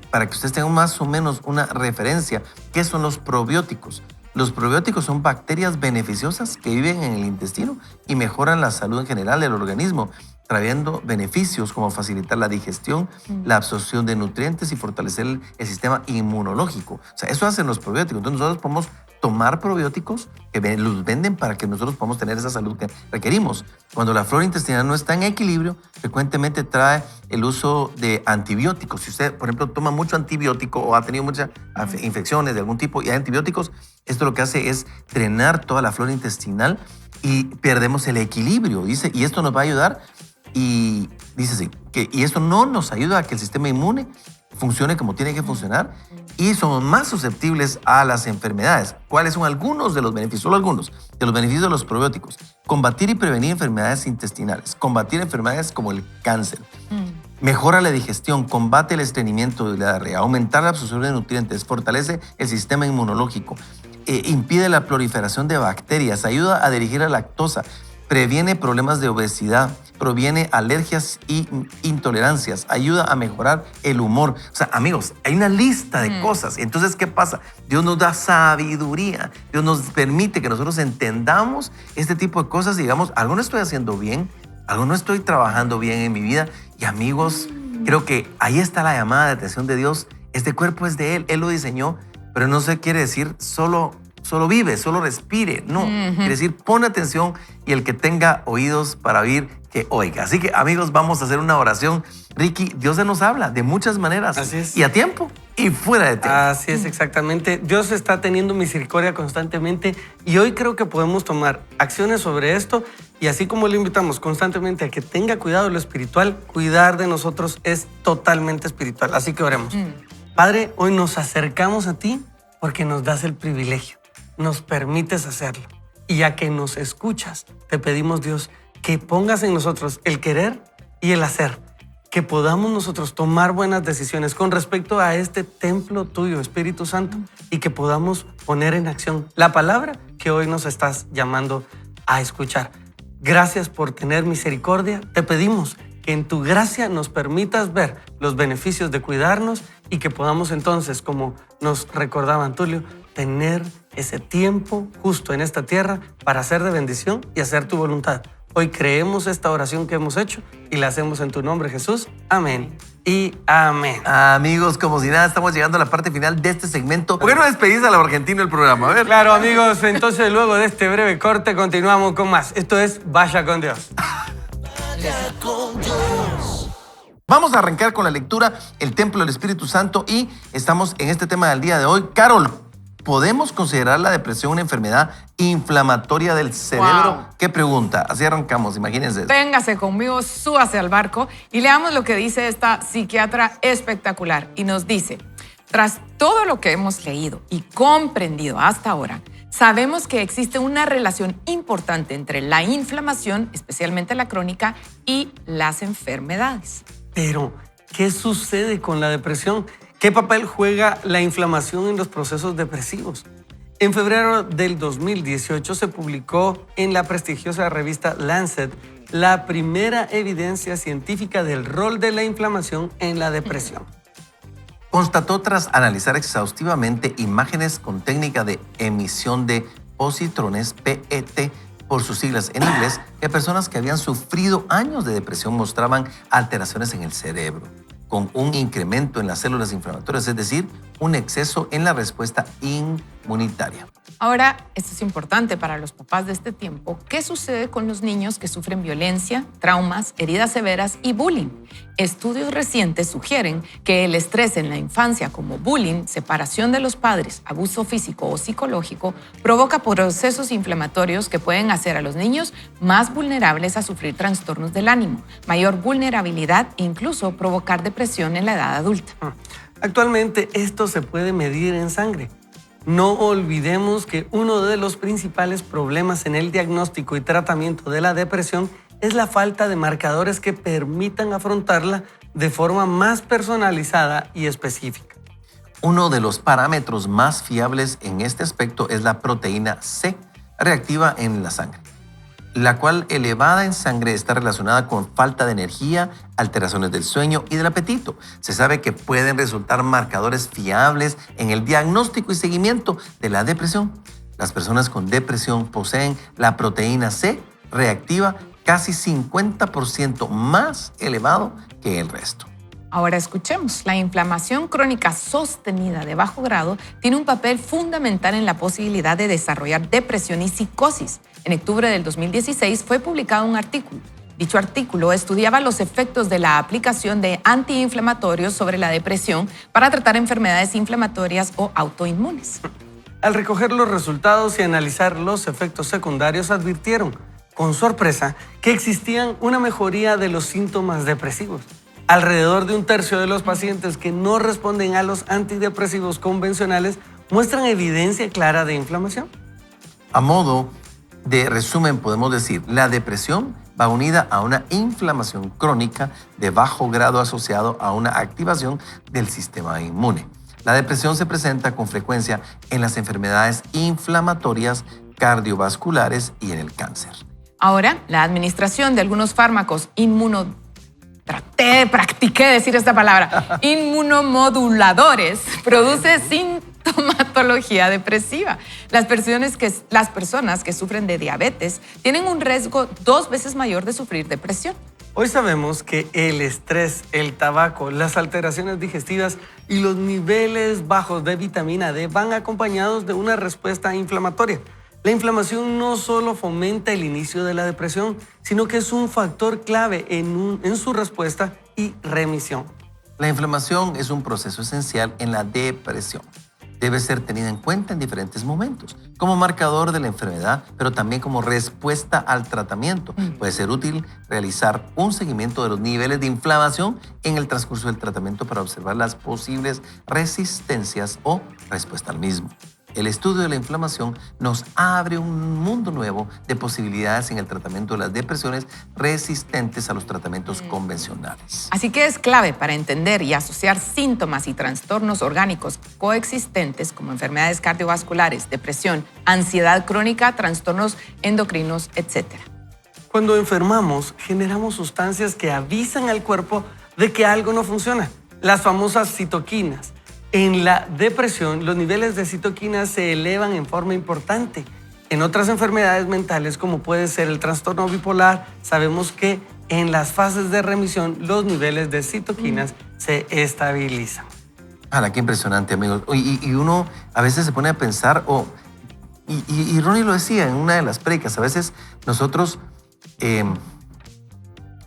para que ustedes tengan más o menos una referencia, ¿qué son los probióticos? Los probióticos son bacterias beneficiosas que viven en el intestino y mejoran la salud en general del organismo, trayendo beneficios como facilitar la digestión, la absorción de nutrientes y fortalecer el sistema inmunológico. O sea, eso hacen los probióticos. Entonces nosotros podemos tomar probióticos que los venden para que nosotros podamos tener esa salud que requerimos. Cuando la flora intestinal no está en equilibrio, frecuentemente trae el uso de antibióticos. Si usted, por ejemplo, toma mucho antibiótico o ha tenido muchas infecciones de algún tipo y hay antibióticos, esto lo que hace es drenar toda la flora intestinal y perdemos el equilibrio, dice, y esto nos va a ayudar. Y dice así, y esto no nos ayuda a que el sistema inmune funcione como tiene que funcionar y somos más susceptibles a las enfermedades. ¿Cuáles son algunos de los beneficios? Solo algunos de los beneficios de los probióticos. Combatir y prevenir enfermedades intestinales, combatir enfermedades como el cáncer, mejora la digestión, combate el estreñimiento y la diarrea, aumentar la absorción de nutrientes, fortalece el sistema inmunológico, impide la proliferación de bacterias, ayuda a dirigir la lactosa, previene problemas de obesidad, previene alergias y intolerancias, ayuda a mejorar el humor. O sea, amigos, hay una lista de cosas. Entonces, ¿qué pasa? Dios nos da sabiduría. Dios nos permite que nosotros entendamos este tipo de cosas y digamos, algo no estoy haciendo bien, algo no estoy trabajando bien en mi vida. Y amigos, creo que ahí está la llamada de atención de Dios. Este cuerpo es de Él, Él lo diseñó, pero no se quiere decir solo vive, solo respire. No, quiere decir pon atención y el que tenga oídos para oír, que oiga. Así que amigos, vamos a hacer una oración. Ricky, Dios se nos habla de muchas maneras. Así es. Y a tiempo y fuera de tiempo. Así es, exactamente. Dios está teniendo misericordia constantemente y hoy creo que podemos tomar acciones sobre esto y así como le invitamos constantemente a que tenga cuidado de lo espiritual, cuidar de nosotros es totalmente espiritual. Así que oremos. Padre, hoy nos acercamos a ti porque nos das el privilegio. Nos permites hacerlo. Y ya que nos escuchas, te pedimos, Dios, que pongas en nosotros el querer y el hacer, que podamos nosotros tomar buenas decisiones con respecto a este templo tuyo, Espíritu Santo, y que podamos poner en acción la palabra que hoy nos estás llamando a escuchar. Gracias por tener misericordia. Te pedimos que en tu gracia nos permitas ver los beneficios de cuidarnos y que podamos entonces, como nos recordaba Antulio, tener ese tiempo justo en esta tierra para hacer de bendición y hacer tu voluntad. Hoy creemos esta oración que hemos hecho y la hacemos en tu nombre, Jesús. Amén y amén. Amigos, como si nada, estamos llegando a la parte final de este segmento. ¿Por qué no despedís a la argentina del programa? A ver. Claro, amigos, entonces luego de este breve corte continuamos con más. Esto es Vaya con Dios. Vamos a arrancar con la lectura, el templo del Espíritu Santo, y estamos en este tema del día de hoy. Carol, ¿podemos considerar la depresión una enfermedad inflamatoria del cerebro? Wow. ¿Qué pregunta? Así arrancamos, imagínense. Véngase conmigo, súbase al barco y leamos lo que dice esta psiquiatra espectacular. Y nos dice, tras todo lo que hemos leído y comprendido hasta ahora, sabemos que existe una relación importante entre la inflamación, especialmente la crónica, y las enfermedades. Pero, ¿qué sucede con la depresión? ¿Qué papel juega la inflamación en los procesos depresivos? En febrero del 2018 se publicó en la prestigiosa revista Lancet la primera evidencia científica del rol de la inflamación en la depresión. Constató tras analizar exhaustivamente imágenes con técnica de emisión de positrones, PET, por sus siglas en inglés, que personas que habían sufrido años de depresión mostraban alteraciones en el cerebro, con un incremento en las células inflamatorias, es decir, un exceso en la respuesta inmunitaria. Ahora, esto es importante para los papás de este tiempo. ¿Qué sucede con los niños que sufren violencia, traumas, heridas severas y bullying? Estudios recientes sugieren que el estrés en la infancia, como bullying, separación de los padres, abuso físico o psicológico, provoca procesos inflamatorios que pueden hacer a los niños más vulnerables a sufrir trastornos del ánimo, mayor vulnerabilidad e incluso provocar depresión en la edad adulta. Actualmente esto se puede medir en sangre. No olvidemos que uno de los principales problemas en el diagnóstico y tratamiento de la depresión es la falta de marcadores que permitan afrontarla de forma más personalizada y específica. Uno de los parámetros más fiables en este aspecto es la proteína C, reactiva en la sangre, la cual elevada en sangre está relacionada con falta de energía, alteraciones del sueño y del apetito. Se sabe que pueden resultar marcadores fiables en el diagnóstico y seguimiento de la depresión. Las personas con depresión poseen la proteína C reactiva casi 50% más elevado que el resto. Ahora escuchemos, la inflamación crónica sostenida de bajo grado tiene un papel fundamental en la posibilidad de desarrollar depresión y psicosis. En octubre del 2016 fue publicado un artículo. Dicho artículo estudiaba los efectos de la aplicación de antiinflamatorios sobre la depresión para tratar enfermedades inflamatorias o autoinmunes. Al recoger los resultados y analizar los efectos secundarios, advirtieron, con sorpresa, que existían una mejoría de los síntomas depresivos. Alrededor de un tercio de los pacientes que no responden a los antidepresivos convencionales muestran evidencia clara de inflamación. A modo de resumen, podemos decir, la depresión va unida a una inflamación crónica de bajo grado asociado a una activación del sistema inmune. La depresión se presenta con frecuencia en las enfermedades inflamatorias cardiovasculares y en el cáncer. Ahora, la administración de algunos fármacos practiqué decir esta palabra, inmunomoduladores, produce sintomatología depresiva. Las personas que sufren de diabetes tienen un riesgo 2 veces mayor de sufrir depresión. Hoy sabemos que el estrés, el tabaco, las alteraciones digestivas y los niveles bajos de vitamina D van acompañados de una respuesta inflamatoria. La inflamación no solo fomenta el inicio de la depresión, sino que es un factor clave en su respuesta y remisión. La inflamación es un proceso esencial en la depresión. Debe ser tenida en cuenta en diferentes momentos, como marcador de la enfermedad, pero también como respuesta al tratamiento. Puede ser útil realizar un seguimiento de los niveles de inflamación en el transcurso del tratamiento para observar las posibles resistencias o respuesta al mismo. El estudio de la inflamación nos abre un mundo nuevo de posibilidades en el tratamiento de las depresiones resistentes a los tratamientos convencionales. Así que es clave para entender y asociar síntomas y trastornos orgánicos coexistentes como enfermedades cardiovasculares, depresión, ansiedad crónica, trastornos endocrinos, etc. Cuando enfermamos, generamos sustancias que avisan al cuerpo de que algo no funciona. Las famosas citoquinas. En la depresión, los niveles de citoquinas se elevan en forma importante. En otras enfermedades mentales, como puede ser el trastorno bipolar, sabemos que en las fases de remisión, los niveles de citoquinas se estabilizan. Qué impresionante, amigos. Y uno a veces se pone a pensar, y Ronnie lo decía en una de las predicas, a veces nosotros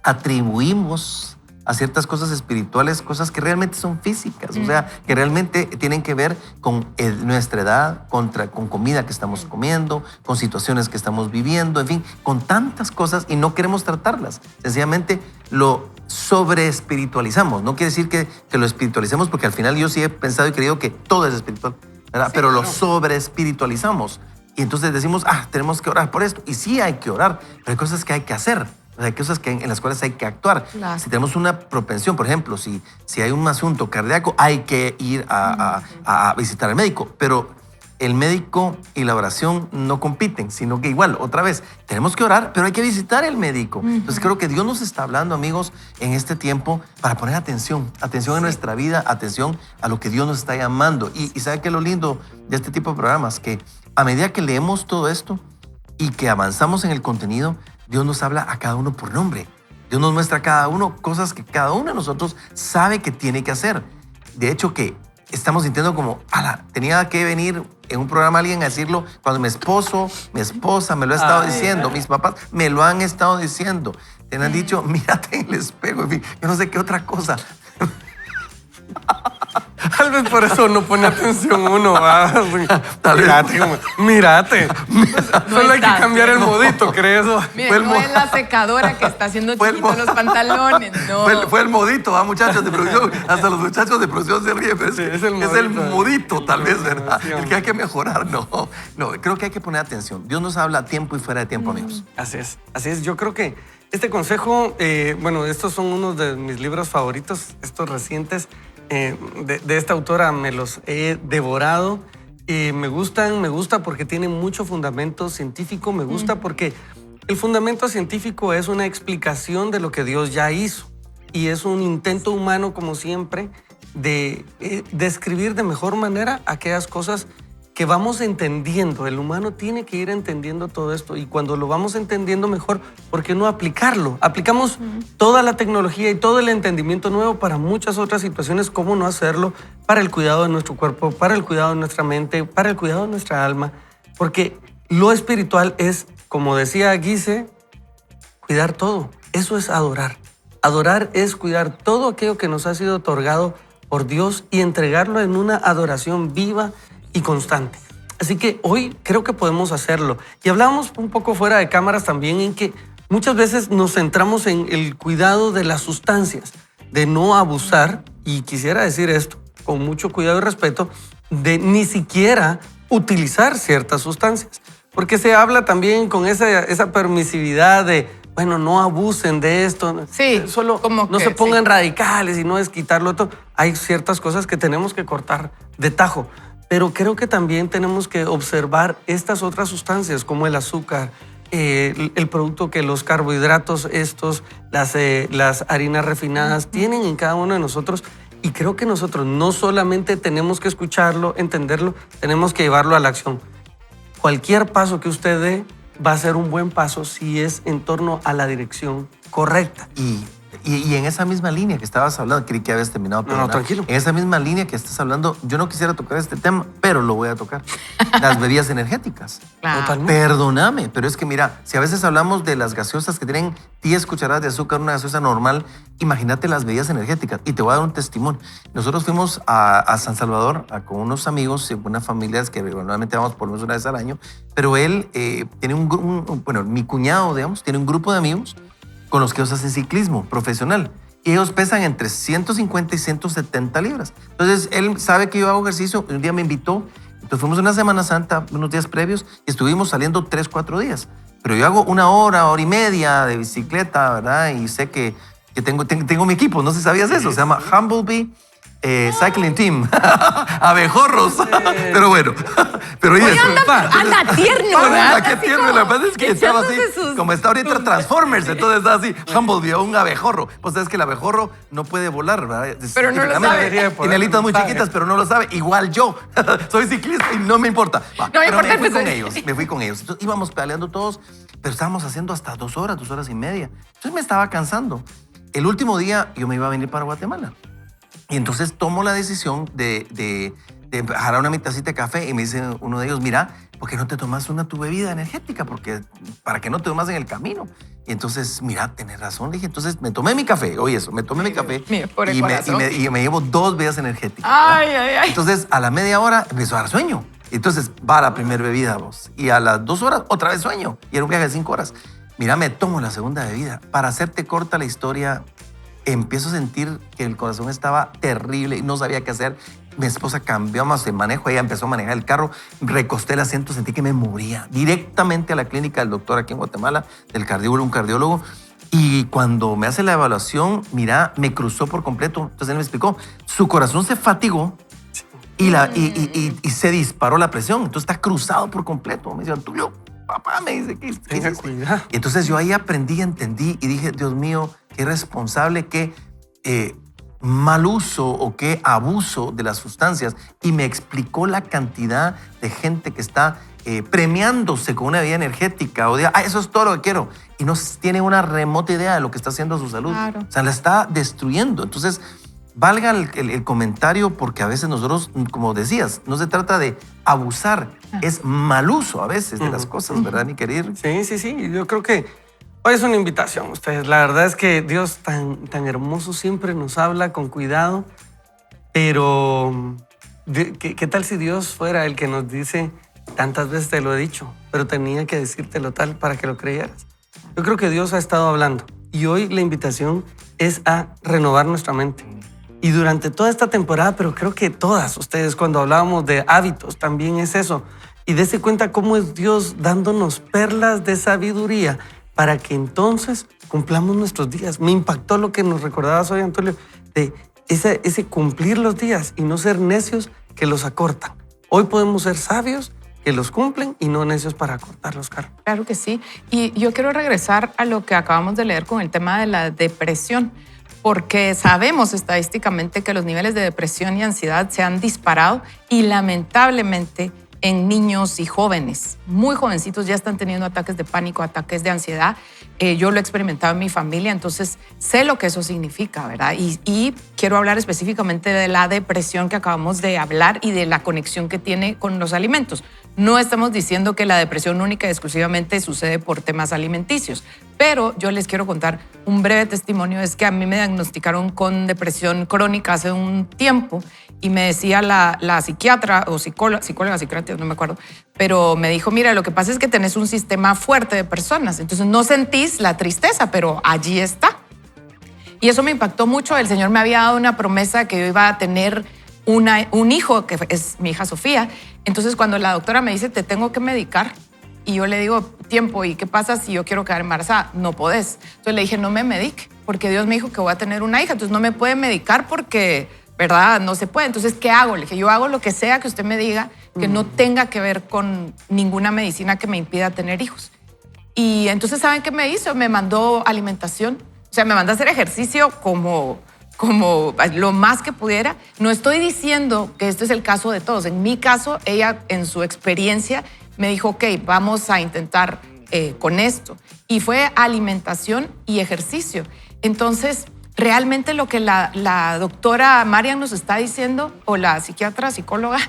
atribuimos a ciertas cosas espirituales, cosas que realmente son físicas, o sea, que realmente tienen que ver con nuestra edad, con comida que estamos comiendo, con situaciones que estamos viviendo, en fin, con tantas cosas y no queremos tratarlas. Sencillamente lo sobreespiritualizamos. No quiere decir que lo espiritualicemos, porque al final yo sí he pensado y creído que todo es espiritual, ¿verdad? Pero lo sobreespiritualizamos. Y entonces decimos, tenemos que orar por esto. Y sí hay que orar, pero hay cosas que hay que hacer. O sea, hay cosas en las cuales hay que actuar. Claro. Si tenemos una propensión, por ejemplo, si hay un asunto cardíaco, hay que ir a visitar al médico. Pero el médico y la oración no compiten, sino que igual, otra vez, tenemos que orar, pero hay que visitar al médico. Entonces creo que Dios nos está hablando, amigos, en este tiempo para poner atención en nuestra vida, atención a lo que Dios nos está llamando. Y ¿sabe qué es lo lindo de este tipo de programas? Que a medida que leemos todo esto y que avanzamos en el contenido, Dios nos habla a cada uno por nombre. Dios nos muestra a cada uno cosas que cada uno de nosotros sabe que tiene que hacer. De hecho, que estamos sintiendo como, tenía que venir en un programa alguien a decirlo cuando mi esposo, mi esposa me lo ha estado diciendo, mis papás me lo han estado diciendo. Te han dicho, mírate en el espejo, en fin, yo no sé qué otra cosa. Tal vez por eso no pone atención uno. Mírate. Solo hay que cambiar el modito, ¿crees? Miren, no es la secadora que está haciendo chiquitos los pantalones, no. Fue el modito, muchachos de producción. Hasta los muchachos de producción se ríen, pero es el modito, tal vez, ¿verdad? El que hay que mejorar, no, creo que hay que poner atención. Dios nos habla a tiempo y fuera de tiempo, amigos. Así es. Yo creo que este consejo, estos son unos de mis libros favoritos, estos recientes. De esta autora me los he devorado. Me gusta porque tiene mucho fundamento científico. Me gusta porque el fundamento científico es una explicación de lo que Dios ya hizo. Y es un intento humano, como siempre, de describir de mejor manera aquellas cosas que vamos entendiendo. El humano tiene que ir entendiendo todo esto, y cuando lo vamos entendiendo mejor, ¿por qué no aplicarlo? Aplicamos toda la tecnología y todo el entendimiento nuevo para muchas otras situaciones. ¿Cómo no hacerlo para el cuidado de nuestro cuerpo, para el cuidado de nuestra mente, para el cuidado de nuestra alma? Porque lo espiritual es, como decía Guise, cuidar todo. Eso es adorar. Adorar es cuidar todo aquello que nos ha sido otorgado por Dios y entregarlo en una adoración viva y constante. Así que hoy creo que podemos hacerlo. Y hablábamos un poco fuera de cámaras también en que muchas veces nos centramos en el cuidado de las sustancias, de no abusar, y quisiera decir esto con mucho cuidado y respeto, de ni siquiera utilizar ciertas sustancias. Porque se habla también con esa permisividad de, no abusen de esto. Sí, solo no se pongan radicales y no es quitarlo todo. Hay ciertas cosas que tenemos que cortar de tajo. Pero creo que también tenemos que observar estas otras sustancias como el azúcar, el producto que los carbohidratos las harinas refinadas tienen en cada uno de nosotros. Y creo que nosotros no solamente tenemos que escucharlo, entenderlo, tenemos que llevarlo a la acción. Cualquier paso que usted dé va a ser un buen paso si es en torno a la dirección correcta. Y en esa misma línea que estabas hablando, creí que habías terminado. No, tranquilo. En esa misma línea que estás hablando, yo no quisiera tocar este tema, pero lo voy a tocar. Las bebidas energéticas. Claro. Totalmente. Perdóname, pero es que mira, si a veces hablamos de las gaseosas que tienen 10 cucharadas de azúcar, una gaseosa normal, imagínate las bebidas energéticas. Y te voy a dar un testimonio. Nosotros fuimos a San Salvador con unos amigos, unas familias que normalmente vamos por lo menos una vez al año, pero él tiene mi cuñado, digamos, tiene un grupo de amigos con los que ellos hacen ciclismo profesional. Y ellos pesan entre 150 y 170 libras. Entonces, él sabe que yo hago ejercicio. Un día me invitó. Entonces, fuimos una Semana Santa, unos días previos, y estuvimos saliendo 3, 4 días. Pero yo hago 1 hora, hora y media de bicicleta, ¿verdad? Y sé que tengo mi equipo. No sé si sabías eso. Se llama Humblebee cycling team, abejorros. Pero bueno, pero oye, Anda tierno, ¿verdad? qué tierno. La verdad es que estaba así, como está ahorita Transformers, entonces está así, Humblebee, un abejorro. Pues es que el abejorro no puede volar, ¿verdad? Pero no lo sabe. Tiene alitas muy chiquitas, pero no lo sabe. Igual yo. Soy ciclista y no me importa. Va, No me pero importa, me fui con ellos. Entonces íbamos pedaleando todos, pero estábamos haciendo hasta 2 horas, 2 horas y media. Entonces me estaba cansando. El último día yo me iba a venir para Guatemala. Y entonces tomo la decisión de jalar una mitacita de café y me dice uno de ellos, mira, ¿por qué no te tomas tu bebida energética? Porque para que no te tomas en el camino. Y entonces, mira, tenés razón. Le dije, entonces me tomé mi café, oye eso, me tomé mi café y me llevo 2 bebidas energéticas. Ay, ay, ay. Entonces, a la media hora empezó a dar sueño. Entonces, va la primera bebida, vos. Y a las 2 horas, otra vez sueño. Y era un viaje de 5 horas. Mira, me tomo la segunda bebida. Para hacerte corta la historia, empiezo a sentir que el corazón estaba terrible y no sabía qué hacer. Mi esposa cambió más de manejo, ella empezó a manejar el carro, recosté el asiento, sentí que me moría. Directamente a la clínica del doctor aquí en Guatemala, del cardiólogo, un cardiólogo. Y cuando me hace la evaluación, mira, me cruzó por completo. Entonces él me explicó, su corazón se fatigó y se disparó la presión. Entonces está cruzado por completo. Me dice, Tulio, papá, me dice, ¿qué hiciste? Y entonces yo ahí aprendí, entendí y dije, Dios mío, qué irresponsable, qué mal uso o qué abuso de las sustancias. Y me explicó la cantidad de gente que está premiándose con una bebida energética o de, eso es todo lo que quiero. Y no tiene una remota idea de lo que está haciendo a su salud. Claro. O sea, la está destruyendo. Entonces, valga el comentario porque a veces nosotros, como decías, no se trata de abusar, es mal uso a veces de las cosas, ¿verdad, mi querido? Sí. Yo creo que hoy es una invitación, ustedes. La verdad es que Dios tan hermoso siempre nos habla con cuidado, pero ¿qué tal si Dios fuera el que nos dice, tantas veces te lo he dicho, pero tenía que decírtelo tal para que lo creyeras? Yo creo que Dios ha estado hablando y hoy la invitación es a renovar nuestra mente. Y durante toda esta temporada, pero creo que todas ustedes, cuando hablábamos de hábitos, también es eso. Y dése cuenta cómo es Dios dándonos perlas de sabiduría para que entonces cumplamos nuestros días. Me impactó lo que nos recordabas hoy, Antonio, de ese cumplir los días y no ser necios que los acortan. Hoy podemos ser sabios que los cumplen y no necios para acortarlos, Carlos. Claro que sí. Y yo quiero regresar a lo que acabamos de leer con el tema de la depresión, porque sabemos estadísticamente que los niveles de depresión y ansiedad se han disparado y lamentablemente en niños y jóvenes, muy jovencitos, ya están teniendo ataques de pánico, ataques de ansiedad. Yo lo he experimentado en mi familia, entonces sé lo que eso significa, ¿verdad? Y quiero hablar específicamente de la depresión que acabamos de hablar y de la conexión que tiene con los alimentos. No estamos diciendo que la depresión única y exclusivamente sucede por temas alimenticios, pero yo les quiero contar un breve testimonio. Es que a mí me diagnosticaron con depresión crónica hace un tiempo y me decía la psiquiatra o psicóloga, psiquiatra, no me acuerdo, pero me dijo, mira, lo que pasa es que tenés un sistema fuerte de personas, entonces no sentís la tristeza, pero allí está. Y eso me impactó mucho. El Señor me había dado una promesa que yo iba a tener un hijo, que es mi hija Sofía. Entonces cuando la doctora me dice, te tengo que medicar, y yo le digo, tiempo, ¿y qué pasa si yo quiero quedar embarazada? No podés. Entonces le dije, no me medique, porque Dios me dijo que voy a tener una hija, entonces no me puede medicar porque, ¿verdad? No se puede. Entonces, ¿qué hago? Le dije, yo hago lo que sea que usted me diga, que no tenga que ver con ninguna medicina que me impida tener hijos. Y entonces, ¿saben qué me hizo? Me mandó alimentación, o sea, me mandó a hacer ejercicio como lo más que pudiera. No estoy diciendo que este es el caso de todos. En mi caso, ella en su experiencia me dijo, ok, vamos a intentar con esto. Y fue alimentación y ejercicio. Entonces, realmente lo que la doctora Marian nos está diciendo, o la psiquiatra, psicóloga,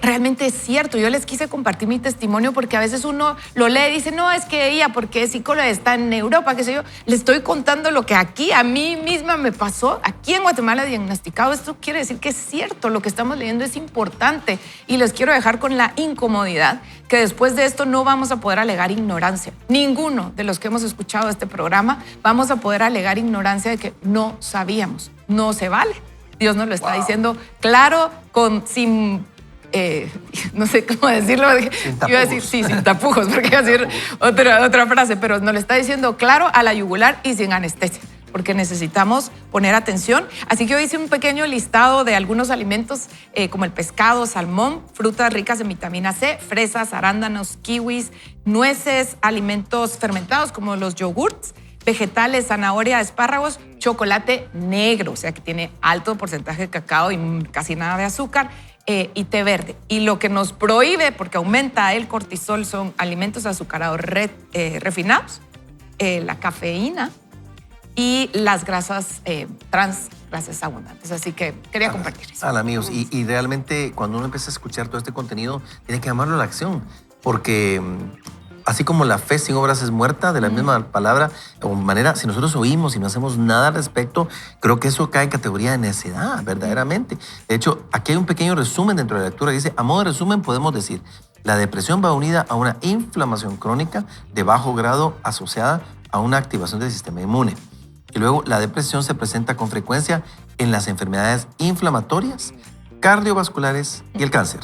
realmente es cierto. Yo les quise compartir mi testimonio porque a veces uno lo lee y dice, no, es que ella, porque es psicóloga, está en Europa, qué sé yo. Les estoy contando lo que aquí a mí misma me pasó, aquí en Guatemala diagnosticado. Esto quiere decir que es cierto, lo que estamos leyendo es importante. Y les quiero dejar con la incomodidad que después de esto no vamos a poder alegar ignorancia. Ninguno de los que hemos escuchado este programa vamos a poder alegar ignorancia de que no sabíamos. No se vale. Dios nos lo está diciendo claro, sin no sé cómo decirlo. Iba a decir, sí, sin tapujos, porque iba a decir otra frase, pero nos lo está diciendo claro a la yugular y sin anestesia. porque necesitamos poner atención. Así que hoy hice un pequeño listado de algunos alimentos como el pescado, salmón, frutas ricas en vitamina C, fresas, arándanos, kiwis, nueces, alimentos fermentados como los yogurts, vegetales, zanahoria, espárragos, chocolate negro, o sea que tiene alto porcentaje de cacao y casi nada de azúcar, y té verde. Y lo que nos prohíbe, porque aumenta el cortisol, son alimentos azucarados refinados, la cafeína y las grasas trans, grasas abundantes. Así que quería compartir eso. Amigos, y realmente cuando uno empieza a escuchar todo este contenido, tiene que llamarlo a la acción, porque así como la fe sin obras es muerta, de la misma palabra o manera, si nosotros oímos y no hacemos nada al respecto, creo que eso cae en categoría de necedad, verdaderamente. De hecho, aquí hay un pequeño resumen dentro de la lectura. Dice, a modo de resumen podemos decir, la depresión va unida a una inflamación crónica de bajo grado asociada a una activación del sistema inmune. Y luego, la depresión se presenta con frecuencia en las enfermedades inflamatorias, cardiovasculares y el cáncer.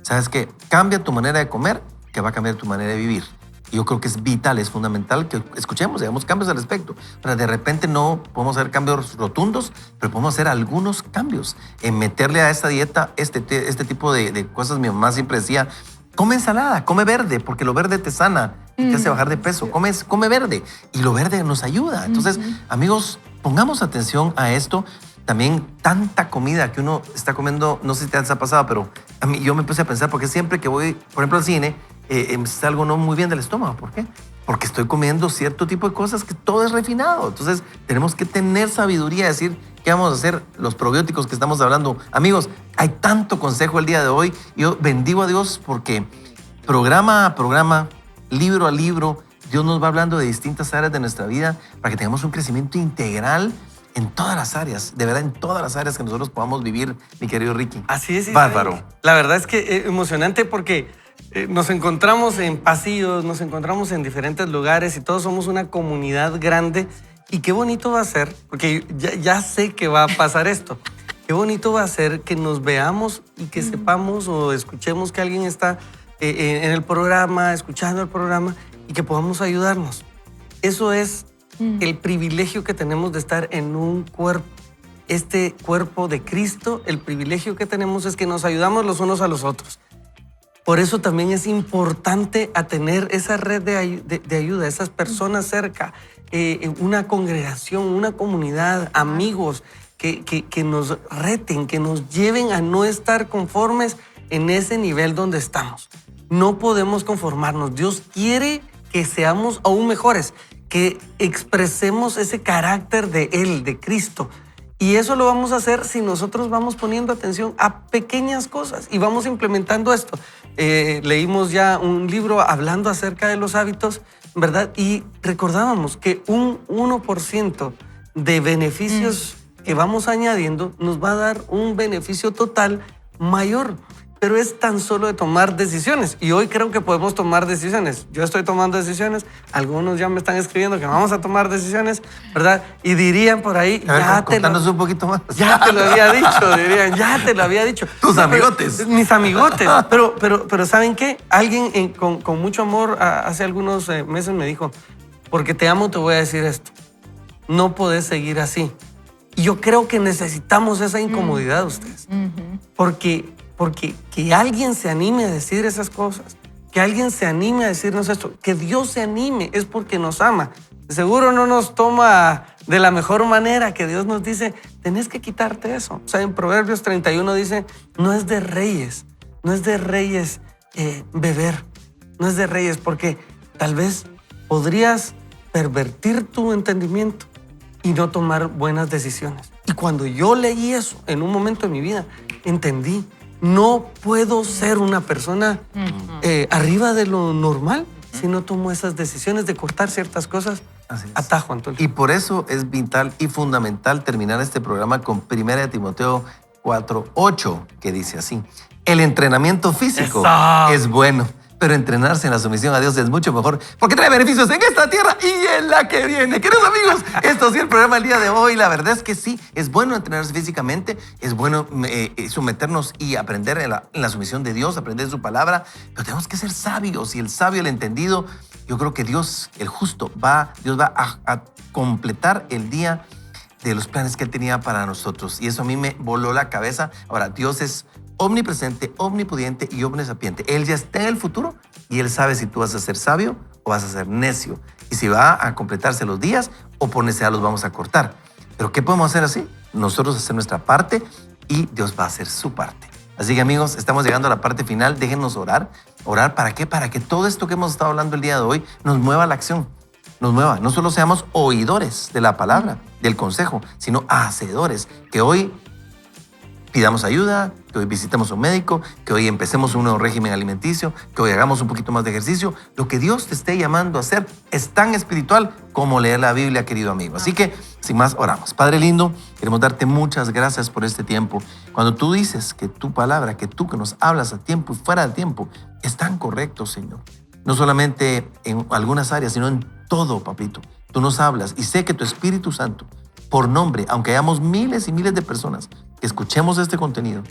¿Sabes qué? Cambia tu manera de comer, que va a cambiar tu manera de vivir. Yo creo que es vital, es fundamental que escuchemos, hagamos cambios al respecto. Pero de repente no podemos hacer cambios rotundos, pero podemos hacer algunos cambios. En meterle a esta dieta este tipo de cosas. Mi mamá siempre decía, come ensalada, come verde, porque lo verde te sana y te hace bajar de peso. Come verde y lo verde nos ayuda. Entonces, amigos, pongamos atención a esto. También tanta comida que uno está comiendo, no sé si te ha pasado, pero a mí yo me puse a pensar, porque siempre que voy, por ejemplo, al cine, salgo no muy bien del estómago. ¿Por qué? Porque estoy comiendo cierto tipo de cosas que todo es refinado. Entonces, tenemos que tener sabiduría de decir qué vamos a hacer, los probióticos que estamos hablando. Amigos, hay tanto consejo el día de hoy. Yo bendigo a Dios porque programa a programa, libro a libro, Dios nos va hablando de distintas áreas de nuestra vida para que tengamos un crecimiento integral en todas las áreas, de verdad, en todas las áreas que nosotros podamos vivir, mi querido Ricky. Así es. Bárbaro. La verdad es que emocionante porque nos encontramos en pasillos, nos encontramos en diferentes lugares y todos somos una comunidad grande. Y qué bonito va a ser, porque ya sé que va a pasar esto. Qué bonito va a ser que nos veamos y que sepamos o escuchemos que alguien está en el programa, escuchando el programa y que podamos ayudarnos. Eso es el privilegio que tenemos de estar en un cuerpo. Este cuerpo de Cristo, el privilegio que tenemos es que nos ayudamos los unos a los otros. Por eso también es importante a tener esa red de ayuda, esas personas cerca, una congregación, una comunidad, amigos que nos reten, que nos lleven a no estar conformes en ese nivel donde estamos. No podemos conformarnos. Dios quiere que seamos aún mejores, que expresemos ese carácter de Él, de Cristo. Y eso lo vamos a hacer si nosotros vamos poniendo atención a pequeñas cosas y vamos implementando esto. Leímos ya un libro hablando acerca de los hábitos, ¿verdad? Y recordábamos que un 1% de beneficios que vamos añadiendo nos va a dar un beneficio total mayor. Pero es tan solo de tomar decisiones. Y hoy creo que podemos tomar decisiones. Yo estoy tomando decisiones. Algunos ya me están escribiendo que vamos a tomar decisiones, ¿verdad? Y dirían por ahí, contanos un poquito más. Ya te lo había dicho, dirían, ya te lo había dicho. Tus amigotes. Mis amigotes. Pero ¿saben qué? Alguien con mucho amor hace algunos meses me dijo, porque te amo te voy a decir esto. No podés seguir así. Y yo creo que necesitamos esa incomodidad de ustedes. Porque que alguien se anime a decir esas cosas, que alguien se anime a decirnos esto, que Dios se anime, es porque nos ama. Seguro no nos toma de la mejor manera, que Dios nos dice, tenés que quitarte eso. O sea, en Proverbios 31 dice, no es de reyes beber, no es de reyes, porque tal vez podrías pervertir tu entendimiento y no tomar buenas decisiones. Y cuando yo leí eso en un momento de mi vida, entendí, no puedo ser una persona arriba de lo normal si no tomo esas decisiones de cortar ciertas cosas. Atajo, Antonio. Y por eso es vital y fundamental terminar este programa con 1 Timoteo 4:8, que dice así: el entrenamiento físico es bueno, pero entrenarse en la sumisión a Dios es mucho mejor, porque trae beneficios en esta tierra y en la que viene. Queridos amigos, esto sí el programa del día de hoy. La verdad es que sí, es bueno entrenarse físicamente, es bueno someternos y aprender en la sumisión de Dios, aprender su palabra, pero tenemos que ser sabios, y el sabio, el entendido, yo creo que Dios, el justo, Dios va a completar el día de los planes que Él tenía para nosotros. Y eso a mí me voló la cabeza. Ahora, Dios es omnipresente, omnipudiente y omnisapiente. Él ya está en el futuro y Él sabe si tú vas a ser sabio o vas a ser necio. Y si va a completarse los días o por necesidad los vamos a cortar. Pero ¿qué podemos hacer así? Nosotros hacer nuestra parte y Dios va a hacer su parte. Así que amigos, estamos llegando a la parte final. Déjenos orar. ¿Orar para qué? Para que todo esto que hemos estado hablando el día de hoy nos mueva a la acción. Nos mueva. No solo seamos oidores de la palabra, del consejo, sino hacedores. Que hoy pidamos ayuda, que hoy visitemos a un médico, que hoy empecemos un nuevo régimen alimenticio, que hoy hagamos un poquito más de ejercicio. Lo que Dios te esté llamando a hacer es tan espiritual como leer la Biblia, querido amigo. Así que, sin más, oramos. Padre lindo, queremos darte muchas gracias por este tiempo. Cuando tú dices que tu palabra, que tú que nos hablas a tiempo y fuera de tiempo, es tan correcto, Señor. No solamente en algunas áreas, sino en todo, papito. Tú nos hablas y sé que tu Espíritu Santo, por nombre, aunque hayamos miles y miles de personas que escuchemos este contenido,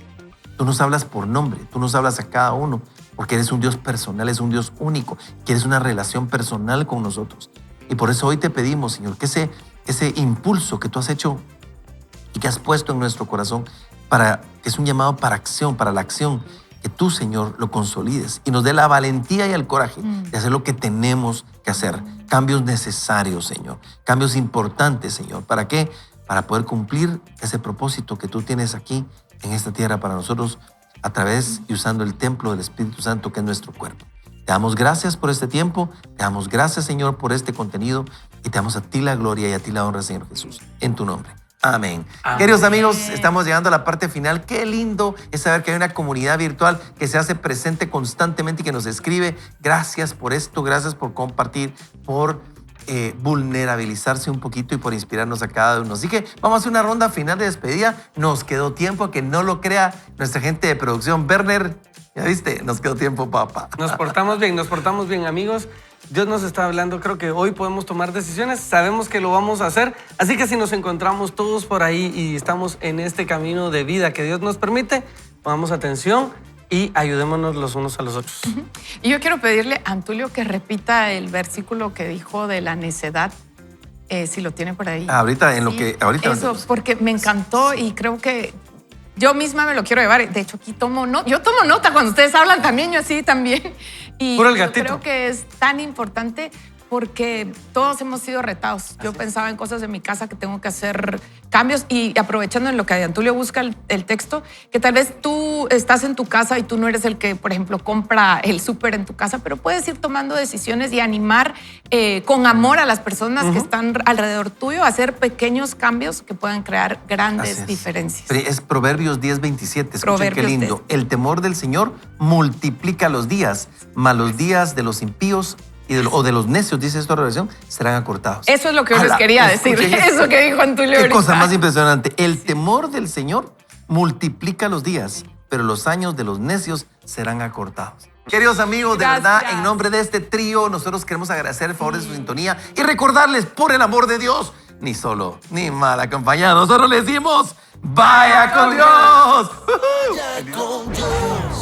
tú nos hablas por nombre, tú nos hablas a cada uno, porque eres un Dios personal, eres un Dios único, quieres una relación personal con nosotros. Y por eso hoy te pedimos, Señor, que ese impulso que tú has hecho y que has puesto en nuestro corazón, que es un llamado para acción, para la acción, que tú, Señor, lo consolides y nos dé la valentía y el coraje de hacer lo que tenemos que hacer. Cambios necesarios, Señor. Cambios importantes, Señor. ¿Para qué? Para poder cumplir ese propósito que tú tienes aquí en esta tierra para nosotros a través y usando el templo del Espíritu Santo que es nuestro cuerpo. Te damos gracias por este tiempo. Te damos gracias, Señor, por este contenido y te damos a ti la gloria y a ti la honra, Señor Jesús. En tu nombre. Amén. Amén. Queridos amigos, estamos llegando a la parte final. Qué lindo es saber que hay una comunidad virtual que se hace presente constantemente y que nos escribe. Gracias por esto, gracias por compartir, por vulnerabilizarse un poquito y por inspirarnos a cada uno. Así que vamos a hacer una ronda final de despedida. Nos quedó tiempo, que no lo crea nuestra gente de producción. Werner, ¿ya viste? Nos quedó tiempo, papá. Nos portamos bien, amigos. Dios nos está hablando, creo que hoy podemos tomar decisiones, sabemos que lo vamos a hacer, así que si nos encontramos todos por ahí y estamos en este camino de vida que Dios nos permite, pongamos atención y ayudémonos los unos a los otros. Y yo quiero pedirle a Antulio que repita el versículo que dijo de la necedad, si lo tiene por ahí. Ahorita eso, porque me encantó y creo que yo misma me lo quiero llevar. De hecho, aquí yo tomo nota cuando ustedes hablan también, yo así también. Y Puro el yo gatito. creo que es tan importante porque todos hemos sido retados. Yo pensaba en cosas en mi casa que tengo que hacer cambios y aprovechando en lo que Antulio busca el texto, que tal vez tú estás en tu casa y tú no eres el que, por ejemplo, compra el súper en tu casa, pero puedes ir tomando decisiones y animar con amor a las personas que están alrededor tuyo a hacer pequeños cambios que puedan crear grandes diferencias. Es Proverbios 10:27. Escuchen qué lindo. El temor del Señor multiplica los días, mas los días de los impíos o de los necios, dice esta revelación, serán acortados. Eso es lo que yo les quería decir. Eso que dijo Antulio. Qué cosa más impresionante. El temor del Señor multiplica los días, pero los años de los necios serán acortados. Queridos amigos, de verdad, en nombre de este trío, nosotros queremos agradecer el favor de su sintonía y recordarles, por el amor de Dios, ni solo ni mal acompañado. Nosotros les decimos, ¡vaya con Dios! Vaya con Dios.